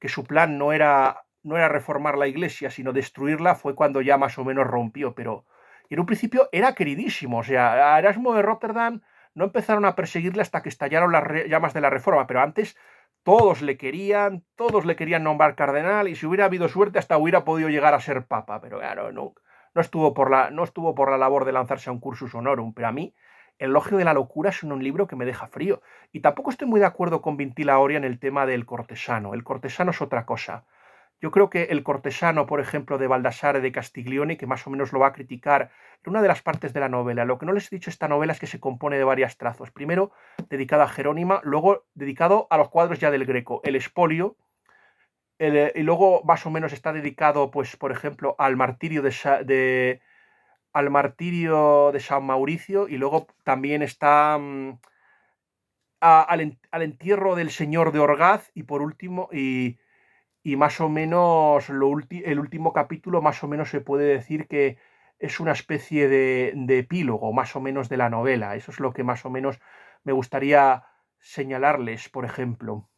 su plan no era reformar la iglesia, sino destruirla, fue cuando ya más o menos rompió, pero y en un principio era queridísimo. O sea, a Erasmo de Rotterdam no empezaron a perseguirle hasta que estallaron las llamas de la Reforma, pero antes todos le querían nombrar cardenal y si hubiera habido suerte hasta hubiera podido llegar a ser papa, pero claro, no estuvo por la labor de lanzarse a un cursus honorum, pero a mí El elogio de la locura es un libro que me deja frío. Y tampoco estoy muy de acuerdo con Vintila Oria en el tema del cortesano. El cortesano es otra cosa. Yo creo que el cortesano, por ejemplo, de Baldassare de Castiglione, que más o menos lo va a criticar en una de las partes de la novela. Lo que no les he dicho, esta novela es que se compone de varios trazos. Primero, dedicado a Jerónima, luego dedicado a los cuadros ya del Greco, el Espolio, y luego más o menos está dedicado, pues, por ejemplo, al martirio de San Mauricio, y luego también está al entierro del señor de Orgaz, y por último, y más o menos el último capítulo más o menos se puede decir que es una especie de epílogo más o menos de la novela. Eso es lo que más o menos me gustaría señalarles, por ejemplo.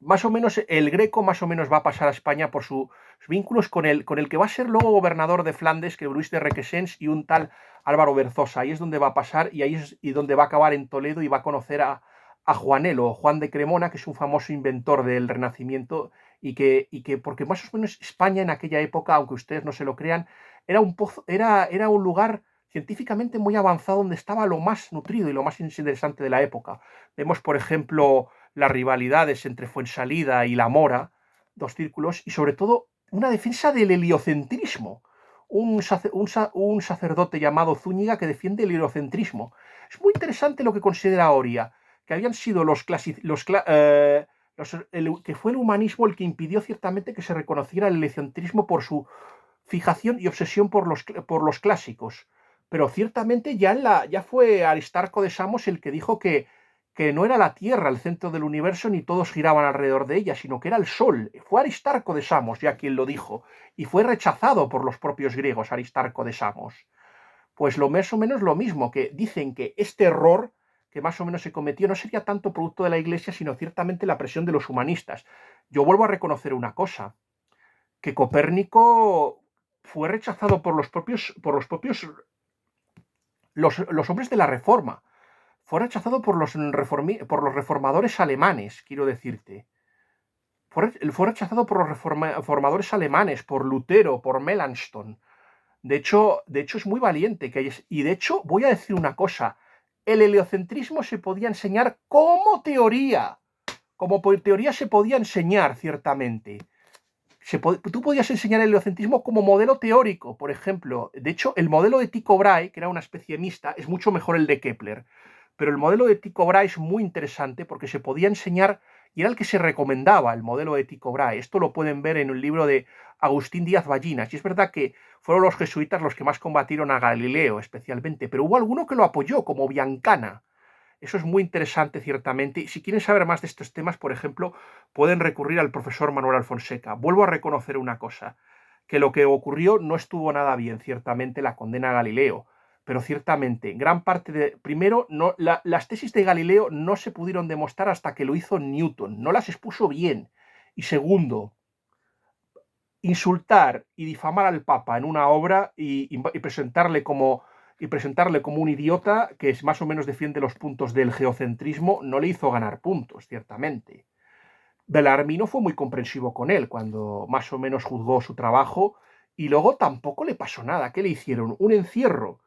Más o menos el Greco más o menos va a pasar a España por sus vínculos con el que va a ser luego gobernador de Flandes, que Luis de Requesens, y un tal Álvaro Berzosa. Ahí es donde va a pasar y ahí es y donde va a acabar en Toledo y va a conocer a Juanelo, Juan de Cremona, que es un famoso inventor del Renacimiento y que porque más o menos España en aquella época, aunque ustedes no se lo crean, era un lugar científicamente muy avanzado donde estaba lo más nutrido y lo más interesante de la época. Vemos, por ejemplo, las rivalidades entre Fuensalida y La Mora, dos círculos, y sobre todo una defensa del heliocentrismo. Un sacerdote llamado Zúñiga que defiende el heliocentrismo. Es muy interesante lo que considera Oria, que habían sido que fue el humanismo el que impidió ciertamente que se reconociera el heliocentrismo por su fijación y obsesión por los clásicos. Pero ciertamente ya fue Aristarco de Samos el que dijo que no era la Tierra el centro del universo ni todos giraban alrededor de ella, sino que era el Sol. Fue Aristarco de Samos ya quien lo dijo, y fue rechazado por los propios griegos, Aristarco de Samos. Pues lo más o menos lo mismo, que dicen que este error que más o menos se cometió no sería tanto producto de la Iglesia, sino ciertamente la presión de los humanistas. Yo vuelvo a reconocer una cosa, que Copérnico fue rechazado los hombres de la Reforma. Fue rechazado por los reformadores alemanes, quiero decirte. Fue rechazado por los reformadores alemanes, por Lutero, por Melanchthon. De hecho es muy valiente. Y de hecho, voy a decir una cosa. El heliocentrismo se podía enseñar como teoría. Como teoría se podía enseñar, ciertamente. Tú podías enseñar el heliocentrismo como modelo teórico, por ejemplo. De hecho, el modelo de Tycho Brahe, que era una especie mixta, es mucho mejor el de Kepler. Pero el modelo de Tycho Brahe es muy interesante porque se podía enseñar y era el que se recomendaba, el modelo de Tycho Brahe. Esto lo pueden ver en un libro de Agustín Díaz Ballinas. Y es verdad que fueron los jesuitas los que más combatieron a Galileo, especialmente, pero hubo alguno que lo apoyó, como Biancana. Eso es muy interesante, ciertamente. Y si quieren saber más de estos temas, por ejemplo, pueden recurrir al profesor Manuel Alfonseca. Vuelvo a reconocer una cosa, que lo que ocurrió no estuvo nada bien, ciertamente, la condena a Galileo. Pero ciertamente, gran parte de... Primero, las tesis de Galileo no se pudieron demostrar hasta que lo hizo Newton. No las expuso bien. Y segundo, insultar y difamar al Papa en una obra y presentarle como un idiota que es más o menos defiende los puntos del geocentrismo, no le hizo ganar puntos, ciertamente. Bellarmino fue muy comprensivo con él cuando más o menos juzgó su trabajo y luego tampoco le pasó nada. ¿Qué le hicieron? Un encierro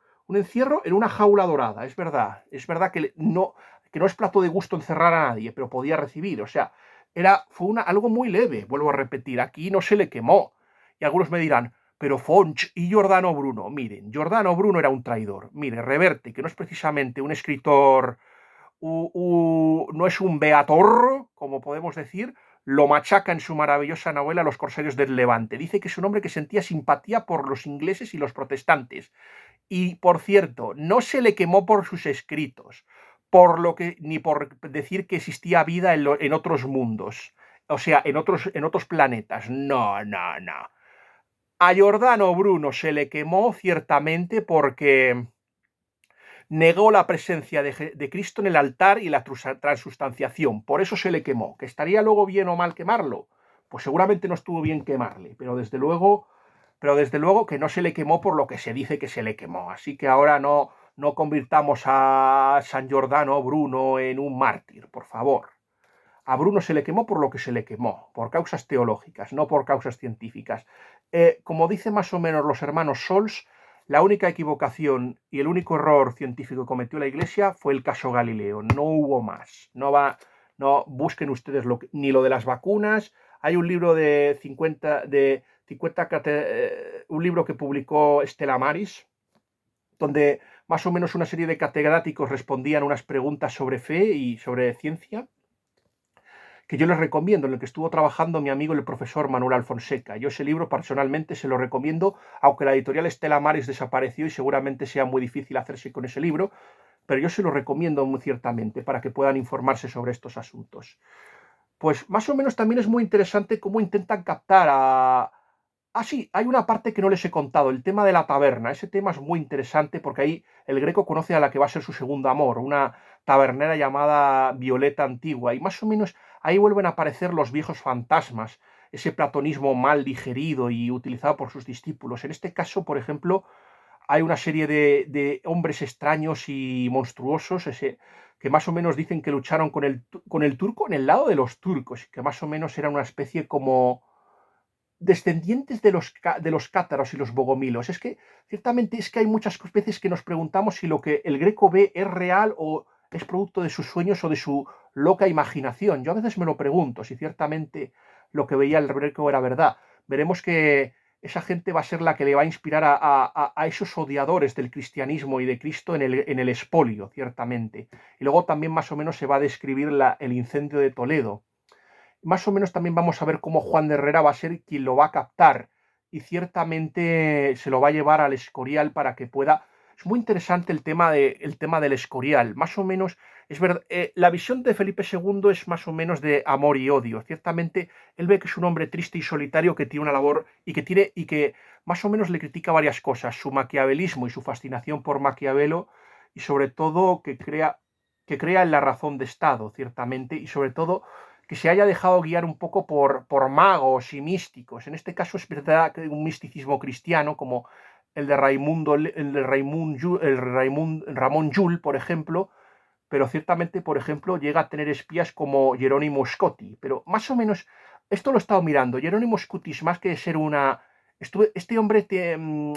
en una jaula dorada, es verdad que no es plato de gusto encerrar a nadie, pero podía recibir, o sea, algo muy leve, vuelvo a repetir, aquí no se le quemó. Y algunos me dirán, pero Fonch y Giordano Bruno, miren, Giordano Bruno era un traidor, mire, Reverte, que no es precisamente un escritor no es un beator, como podemos decir, lo machaca en su maravillosa novela Los corsarios del Levante. Dice que es un hombre que sentía simpatía por los ingleses y los protestantes. Y, por cierto, no se le quemó por sus escritos, ni por decir que existía vida en otros mundos, o sea, en otros planetas. No, no, no. A Giordano Bruno se le quemó ciertamente porque negó la presencia de Cristo en el altar y la transustanciación. Por eso se le quemó. ¿Que estaría luego bien o mal quemarlo? Pues seguramente no estuvo bien quemarle, pero desde luego que no se le quemó por lo que se dice que se le quemó. Así que ahora no convirtamos a San Giordano Bruno en un mártir, por favor. A Bruno se le quemó por lo que se le quemó, por causas teológicas, no por causas científicas. Como dicen más o menos los hermanos Sols, la única equivocación y el único error científico que cometió la Iglesia fue el caso Galileo. No hubo más. No busquen ustedes ni lo de las vacunas. Hay un libro de 50 un libro que publicó Stella Maris, donde más o menos una serie de catedráticos respondían unas preguntas sobre fe y sobre ciencia, que yo les recomiendo, en el que estuvo trabajando mi amigo el profesor Manuel Alfonseca. Yo ese libro personalmente se lo recomiendo, aunque la editorial Estela Maris desapareció y seguramente sea muy difícil hacerse con ese libro, pero yo se lo recomiendo muy ciertamente para que puedan informarse sobre estos asuntos. Pues más o menos también es muy interesante cómo intentan captar a... Ah, sí, hay una parte que no les he contado, el tema de la taberna. Ese tema es muy interesante porque ahí el Greco conoce a la que va a ser su segundo amor, una tabernera llamada Violeta Antigua, y más o menos ahí vuelven a aparecer los viejos fantasmas, ese platonismo mal digerido y utilizado por sus discípulos. En este caso, por ejemplo, hay una serie de hombres extraños y monstruosos, que más o menos dicen que lucharon con el turco en el lado de los turcos, que más o menos era una especie como descendientes de los cátaros y los bogomilos. Ciertamente es que hay muchas veces que nos preguntamos si lo que el Greco ve es real o es producto de sus sueños o de su loca imaginación. Yo a veces me lo pregunto si ciertamente lo que veía el Greco era verdad. Veremos que esa gente va a ser la que le va a inspirar a esos odiadores del cristianismo y de Cristo en el expolio, ciertamente. Y luego también más o menos se va a describir el incendio de Toledo. Más o menos también vamos a ver cómo Juan de Herrera va a ser quien lo va a captar y ciertamente se lo va a llevar al Escorial para que pueda... Es muy interesante el tema del Escorial. Más o menos, es verdad, la visión de Felipe II es más o menos de amor y odio. Ciertamente, él ve que es un hombre triste y solitario que tiene una labor y que más o menos le critica varias cosas, su maquiavelismo y su fascinación por Maquiavelo, y sobre todo que crea en la razón de Estado, ciertamente, y sobre todo que se haya dejado guiar un poco por magos y místicos. En este caso es verdad que un misticismo cristiano como el de Ramón Llull, por ejemplo, pero ciertamente, por ejemplo, llega a tener espías como Jerónimo Scotti. Pero más o menos, esto lo he estado mirando. Jerónimo Scotti es más que ser una... Este hombre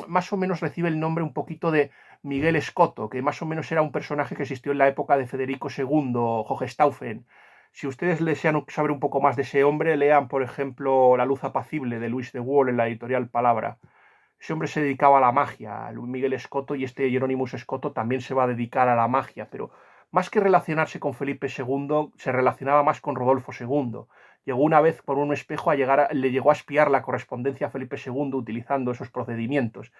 más o menos recibe el nombre un poquito de Miguel Escoto, que más o menos era un personaje que existió en la época de Federico II, Hohenstaufen. Si ustedes desean saber un poco más de ese hombre, lean, por ejemplo, La luz apacible de Luis de Waal en la editorial Palabra. Ese hombre se dedicaba a la magia, Miguel Escoto, y este Hieronymus Escoto también se va a dedicar a la magia, pero más que relacionarse con Felipe II, se relacionaba más con Rodolfo II. Llegó una vez por un espejo le llegó a espiar la correspondencia a Felipe II utilizando esos procedimientos.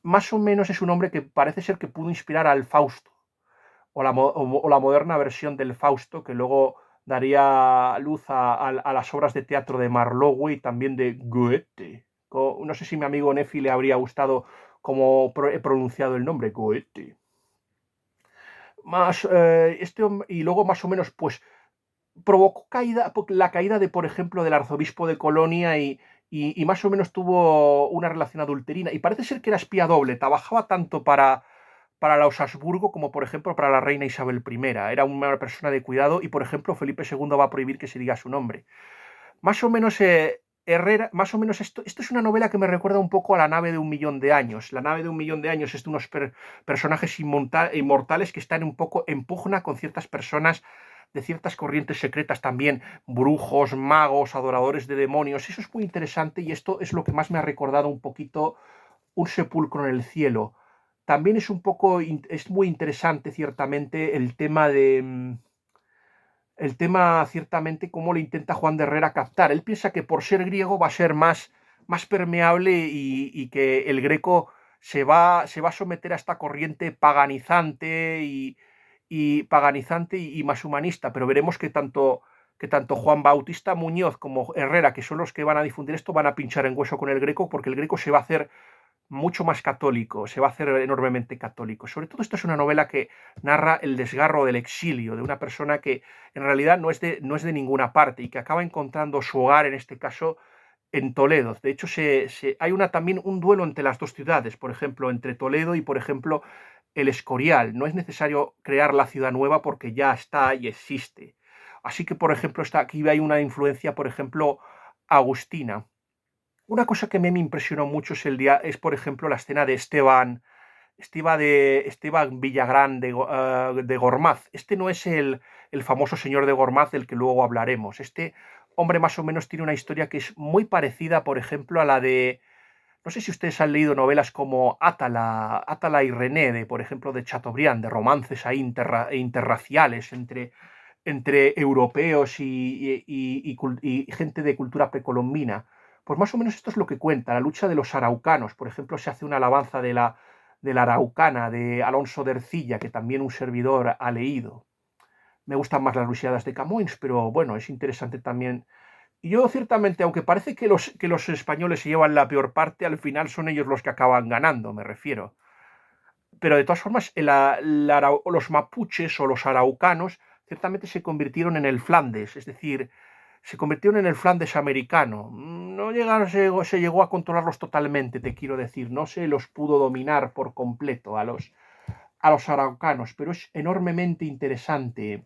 Más o menos es un hombre que parece ser que pudo inspirar al Fausto, o la moderna versión del Fausto, que luego daría luz a las obras de teatro de Marlowe y también de Goethe. No sé si mi amigo Nefi le habría gustado cómo he pronunciado el nombre, Goethe. Y luego más o menos, pues, provocó la caída de, por ejemplo, del arzobispo de Colonia y y más o menos tuvo una relación adulterina. Y parece ser que era espía doble, trabajaba tanto para los Habsburgo como, por ejemplo, para la reina Isabel I. Era una persona de cuidado y, por ejemplo, Felipe II va a prohibir que se diga su nombre. Más o menos, Herrera, más o menos esto es una novela que me recuerda un poco a La nave de un millón de años. La nave de un millón de años es de unos personajes inmortales que están un poco en pugna con ciertas personas de ciertas corrientes secretas también, brujos, magos, adoradores de demonios. Eso es muy interesante y esto es lo que más me ha recordado un poquito Un sepulcro en el cielo. También es un poco, es muy interesante ciertamente el tema ciertamente cómo le intenta Juan de Herrera captar. Él piensa que por ser griego va a ser más permeable y que el greco se va a someter a esta corriente paganizante y más humanista, pero veremos que tanto Juan Bautista Muñoz como Herrera, que son los que van a difundir esto, van a pinchar en hueso con el greco, porque el greco se va a hacer mucho más católico, se va a hacer enormemente católico. Sobre todo esto es una novela que narra el desgarro del exilio, de una persona que en realidad no es de ninguna parte y que acaba encontrando su hogar, en este caso, en Toledo. De hecho, hay también un duelo entre las dos ciudades, por ejemplo, entre Toledo y, por ejemplo, el Escorial. No es necesario crear la ciudad nueva porque ya está y existe. Así que, por ejemplo, aquí hay una influencia, por ejemplo, agustina. Una cosa que me impresionó mucho es, por ejemplo, la escena de Esteban Villagrán de Gormaz. Este no es el famoso señor de Gormaz del que luego hablaremos. Este hombre más o menos tiene una historia que es muy parecida, por ejemplo, a la de... No sé si ustedes han leído novelas como Átala y René, por ejemplo, de Chateaubriand, de romances ahí interraciales entre europeos y gente de cultura precolombina. Pues más o menos esto es lo que cuenta, la lucha de los araucanos. Por ejemplo, se hace una alabanza de la Araucana, de Alonso de Ercilla, que también un servidor ha leído. Me gustan más las Luisiadas de Camões, pero bueno, es interesante también. Y yo ciertamente, aunque parece que los españoles se llevan la peor parte, al final son ellos los que acaban ganando, me refiero. Pero de todas formas, los mapuches o los araucanos ciertamente se convirtieron en el Flandes, es decir, se convirtieron en el Flandes americano. No se llegó a controlarlos totalmente, te quiero decir, no se los pudo dominar por completo a los araucanos, pero es enormemente interesante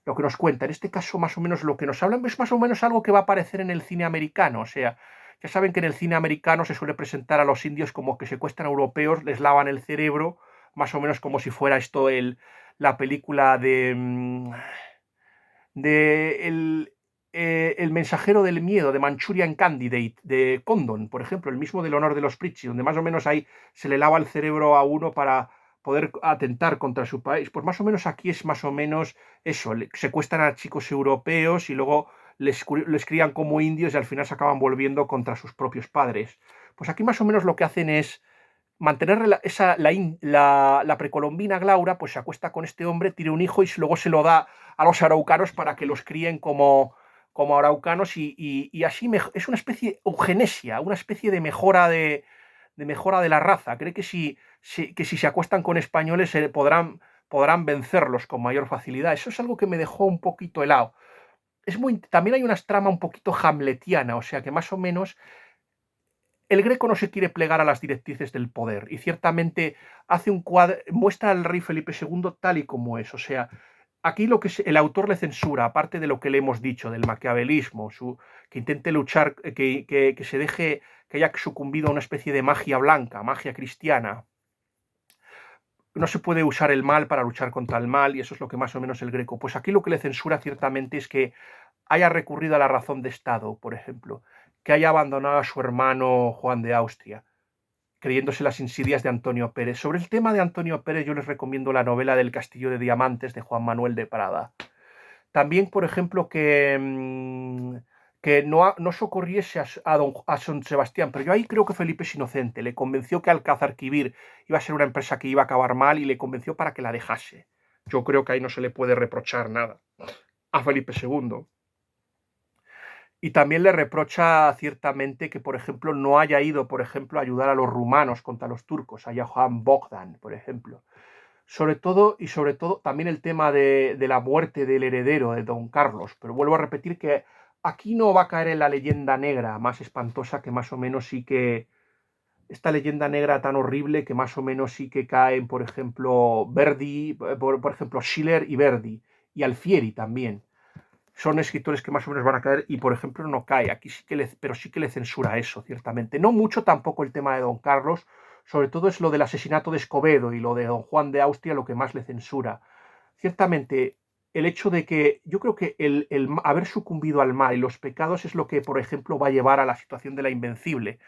lo que nos cuenta. En este caso, más o menos lo que nos hablan es más o menos algo que va a aparecer en el cine americano. O sea, ya saben que en el cine americano se suele presentar a los indios como que secuestran a europeos, les lavan el cerebro, más o menos como si fuera esto la película de el mensajero del miedo, de Manchurian Candidate, de Condon, por ejemplo, el mismo del honor de los Pritchett, donde más o menos ahí se le lava el cerebro a uno para poder atentar contra su país. Pues más o menos aquí es más o menos eso, secuestran a chicos europeos y luego les crían como indios y al final se acaban volviendo contra sus propios padres. Pues aquí más o menos lo que hacen es mantener la precolombina Glaura, pues se acuesta con este hombre, tiene un hijo y luego se lo da a los araucanos para que los críen como araucanos y así es una especie de eugenesia, una especie de mejora de mejora de la raza. Cree que que si se acuestan con españoles podrán vencerlos con mayor facilidad. Eso es algo que me dejó un poquito helado. También hay una trama un poquito hamletiana, o sea que más o menos el Greco no se quiere plegar a las directrices del poder y ciertamente muestra al rey Felipe II tal y como es. O sea, aquí el autor le censura, aparte de lo que le hemos dicho, del maquiavelismo, que intente luchar, que se deje, que haya sucumbido a una especie de magia blanca, magia cristiana. No se puede usar el mal para luchar contra el mal y eso es lo que más o menos el Greco. Pues aquí lo que le censura ciertamente es que haya recurrido a la razón de Estado, por ejemplo, que haya abandonado a su hermano Juan de Austria, creyéndose las insidias de Antonio Pérez. Sobre el tema de Antonio Pérez yo les recomiendo la novela del Castillo de Diamantes de Juan Manuel de Prada. También, por ejemplo, que no socorriese a San Sebastián, pero yo ahí creo que Felipe es inocente, le convenció que Alcázarquivir iba a ser una empresa que iba a acabar mal y le convenció para que la dejase. Yo creo que ahí no se le puede reprochar nada a Felipe II. Y también le reprocha ciertamente que, por ejemplo, no haya ido, por ejemplo, a ayudar a los rumanos contra los turcos, a Johann Bogdan, por ejemplo. Sobre todo también el tema de la muerte del heredero de Don Carlos. Pero vuelvo a repetir que aquí no va a caer en la leyenda negra más espantosa, que más o menos sí que esta leyenda negra tan horrible que más o menos sí que caen, por ejemplo, Verdi, por ejemplo, Schiller y Verdi, y Alfieri también. Son escritores que más o menos van a caer y, por ejemplo, no cae. Aquí sí que pero sí que le censura eso, ciertamente. No mucho tampoco el tema de Don Carlos, sobre todo es lo del asesinato de Escobedo y lo de Don Juan de Austria lo que más le censura. Ciertamente, el hecho de que yo creo que el haber sucumbido al mal y los pecados es lo que, por ejemplo, va a llevar a la situación de la Invencible.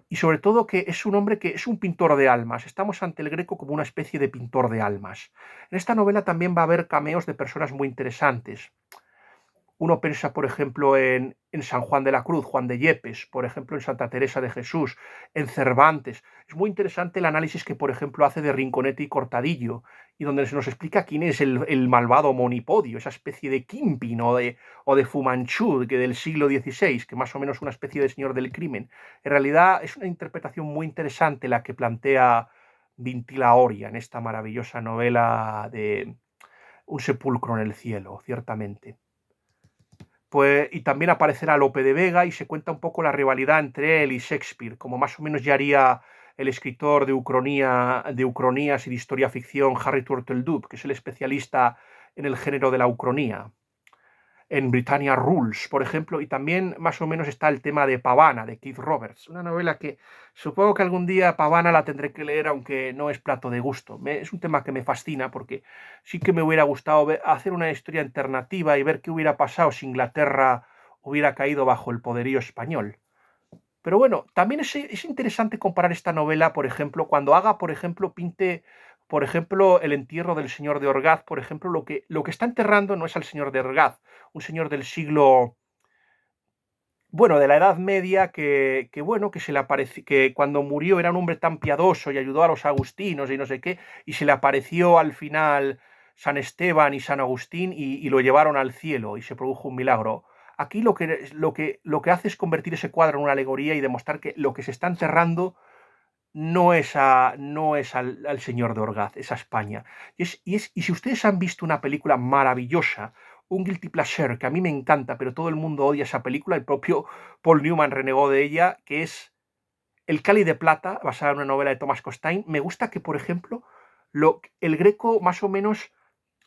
Y sobre todo que es un hombre que es un pintor de almas. Estamos ante el Greco como una especie de pintor de almas. En esta novela también va a haber cameos de personas muy interesantes. Uno piensa, por ejemplo, en San Juan de la Cruz, Juan de Yepes, por ejemplo, en Santa Teresa de Jesús, en Cervantes. Es muy interesante el análisis que, por ejemplo, hace de Rinconete y Cortadillo, y donde se nos explica quién es el malvado Monipodio, esa especie de Kingpin o de Fumanchu del siglo XVI, que más o menos es una especie de señor del crimen. En realidad es una interpretación muy interesante la que plantea Vintila Oria en esta maravillosa novela de Un sepulcro en el cielo, ciertamente. Pues, y también aparecerá Lope de Vega y se cuenta un poco la rivalidad entre él y Shakespeare, como más o menos ya haría el escritor de ucronías y de historia ficción Harry Turtledove, que es el especialista en el género de la ucronía en Britannia Rules, por ejemplo, y también más o menos está el tema de Pavana, de Keith Roberts, una novela que supongo que algún día Pavana la tendré que leer, aunque no es plato de gusto. Es un tema que me fascina porque sí que me hubiera gustado hacer una historia alternativa y ver qué hubiera pasado si Inglaterra hubiera caído bajo el poderío español. Pero bueno, también es interesante comparar esta novela, por ejemplo, cuando haga, por ejemplo, pinte, por ejemplo, el entierro del señor de Orgaz, por ejemplo, lo que está enterrando no es al señor de Orgaz, un señor del siglo, bueno, de la Edad Media, que bueno, que se le apareció, que cuando murió era un hombre tan piadoso y ayudó a los agustinos y no sé qué, y se le apareció al final San Esteban y San Agustín y lo llevaron al cielo y se produjo un milagro. Aquí lo que hace es convertir ese cuadro en una alegoría y demostrar que lo que se está enterrando no es al señor de Orgaz, es a España. Y si ustedes han visto una película maravillosa, un guilty pleasure que a mí me encanta, pero todo el mundo odia esa película, el propio Paul Newman renegó de ella, que es El Cáliz de Plata, basada en una novela de Thomas Costain. Me gusta que, por ejemplo, el Greco más o menos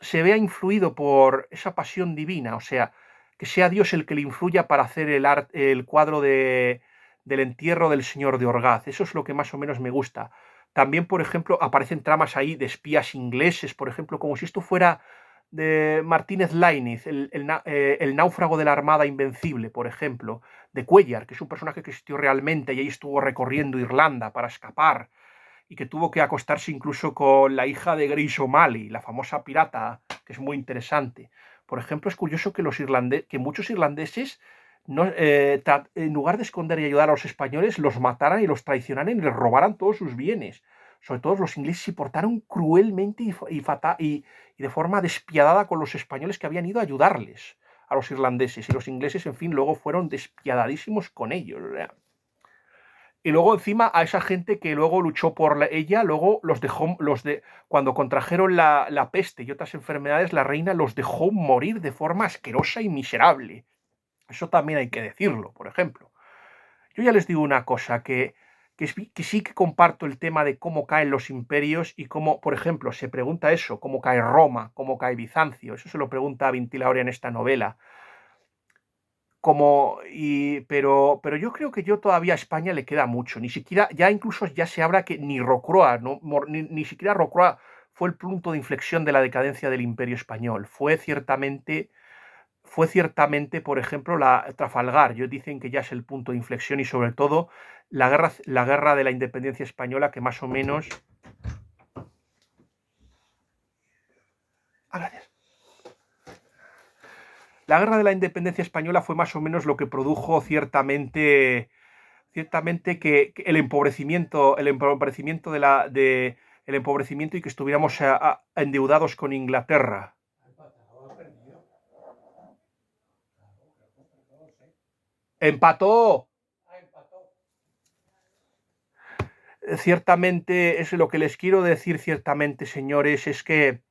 se vea influido por esa pasión divina, o sea, que sea Dios el que le influya para hacer el cuadro del entierro del señor de Orgaz. Eso es lo que más o menos me gusta. También, por ejemplo, aparecen tramas ahí de espías ingleses, por ejemplo, como si esto fuera de Martínez Lainez, el náufrago de la Armada Invencible, por ejemplo, de Cuellar, que es un personaje que existió realmente y ahí estuvo recorriendo Irlanda para escapar y que tuvo que acostarse incluso con la hija de Grace O'Malley, la famosa pirata, que es muy interesante. Por ejemplo, es curioso que que muchos irlandeses, no, en lugar de esconder y ayudar a los españoles, los mataran y los traicionaran y les robaran todos sus bienes. Sobre todo los ingleses se portaron cruelmente y de forma despiadada con los españoles que habían ido a ayudarles a los irlandeses. Y los ingleses, en fin, luego fueron despiadadísimos con ellos. Y luego encima a esa gente que luego luchó por ella, luego cuando contrajeron la peste y otras enfermedades, la reina los dejó morir de forma asquerosa y miserable. Eso también hay que decirlo, por ejemplo. Yo ya les digo una cosa, que sí que comparto el tema de cómo caen los imperios y cómo, por ejemplo, se pregunta eso, cómo cae Roma, cómo cae Bizancio. Eso se lo pregunta a Vintilauria en esta novela. Pero yo creo que todavía a España le queda mucho. Ni siquiera, ya incluso ya se habla que ni Rocroi, ¿no? Ni siquiera Rocroi fue el punto de inflexión de la decadencia del Imperio Español. Fue ciertamente, por ejemplo, la Trafalgar. Ellos dicen que ya es el punto de inflexión y sobre todo la guerra de la independencia española que más o menos. Ah, gracias. La guerra de la independencia española fue más o menos lo que produjo ciertamente que el empobrecimiento y que estuviéramos endeudados con Inglaterra. Empató. Ciertamente, es lo que les quiero decir, ciertamente, señores, es que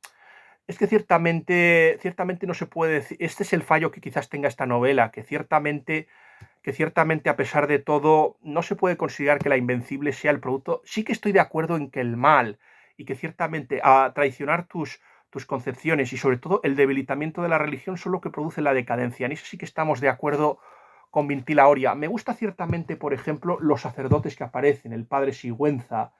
Es que ciertamente no se puede decir, este es el fallo que quizás tenga esta novela, que ciertamente a pesar de todo no se puede considerar que La Invencible sea el producto. Sí que estoy de acuerdo en que el mal y que ciertamente a traicionar tus concepciones y sobre todo el debilitamiento de la religión son lo que produce la decadencia. En eso sí que estamos de acuerdo con Vintila Oria. Me gusta ciertamente, por ejemplo, los sacerdotes que aparecen, el padre Sigüenza,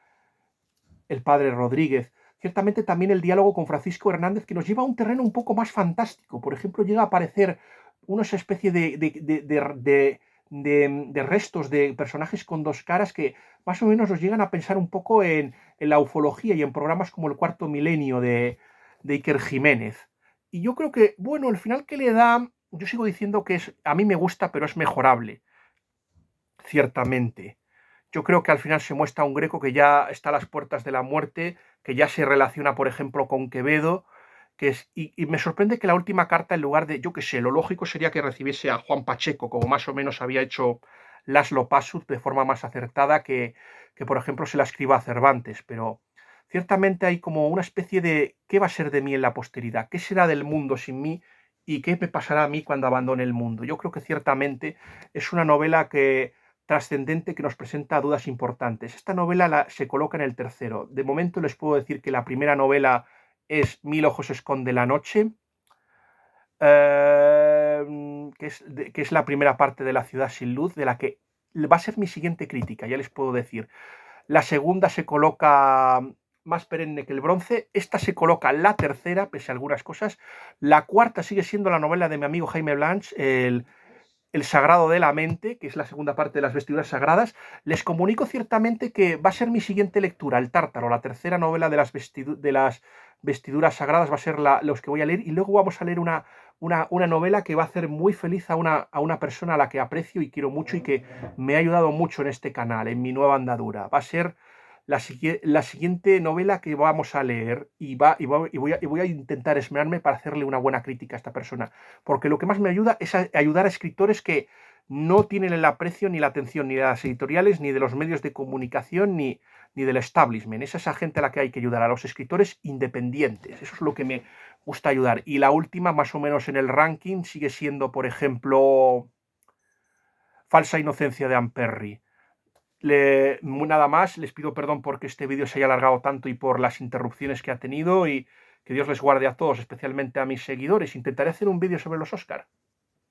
el padre Rodríguez. Ciertamente también el diálogo con Francisco Hernández, que nos lleva a un terreno un poco más fantástico. Por ejemplo, llega a aparecer una especie de restos de personajes con dos caras que más o menos nos llegan a pensar un poco en la ufología y en programas como El Cuarto Milenio de Iker Jiménez. Y yo creo que, bueno, el final que le da, yo sigo diciendo que a mí me gusta, pero es mejorable, ciertamente. Yo creo que al final se muestra un Greco que ya está a las puertas de la muerte, que ya se relaciona, por ejemplo, con Quevedo, y me sorprende que la última carta, en lugar de, yo qué sé, lo lógico sería que recibiese a Juan Pacheco, como más o menos había hecho Laszlo Pasut de forma más acertada que, por ejemplo, se la escriba a Cervantes, pero ciertamente hay como una especie de ¿qué va a ser de mí en la posteridad? ¿Qué será del mundo sin mí? ¿Y qué me pasará a mí cuando abandone el mundo? Yo creo que ciertamente es una novela que trascendente que nos presenta dudas importantes. Esta novela se coloca en el tercero. De momento les puedo decir que la primera novela es Mil ojos esconde la noche, que es la primera parte de La ciudad sin luz, de la que va a ser mi siguiente crítica, ya les puedo decir. La segunda se coloca más perenne que el bronce. Esta se coloca la tercera, pese a algunas cosas. La cuarta sigue siendo la novela de mi amigo Jaime Blanch, el sagrado de la mente, que es la segunda parte de las vestiduras sagradas. Les comunico ciertamente que va a ser mi siguiente lectura, El Tártaro, la tercera novela de las vestiduras sagradas, va a ser los que voy a leer, y luego vamos a leer una novela que va a hacer muy feliz a una persona a la que aprecio y quiero mucho y que me ha ayudado mucho en este canal, en mi nueva andadura. Va a ser la siguiente novela que vamos a leer y voy a intentar esmerarme para hacerle una buena crítica a esta persona, porque lo que más me ayuda es a ayudar a escritores que no tienen el aprecio ni la atención ni de las editoriales, ni de los medios de comunicación, ni del establishment. Es esa gente a la que hay que ayudar, a los escritores independientes. Eso es lo que me gusta ayudar. Y la última, más o menos en el ranking, sigue siendo, por ejemplo, Falsa inocencia de Amperry. Nada más, les pido perdón porque este vídeo se haya alargado tanto y por las interrupciones que ha tenido, y que Dios les guarde a todos, especialmente a mis seguidores. Intentaré hacer un vídeo sobre los Oscar.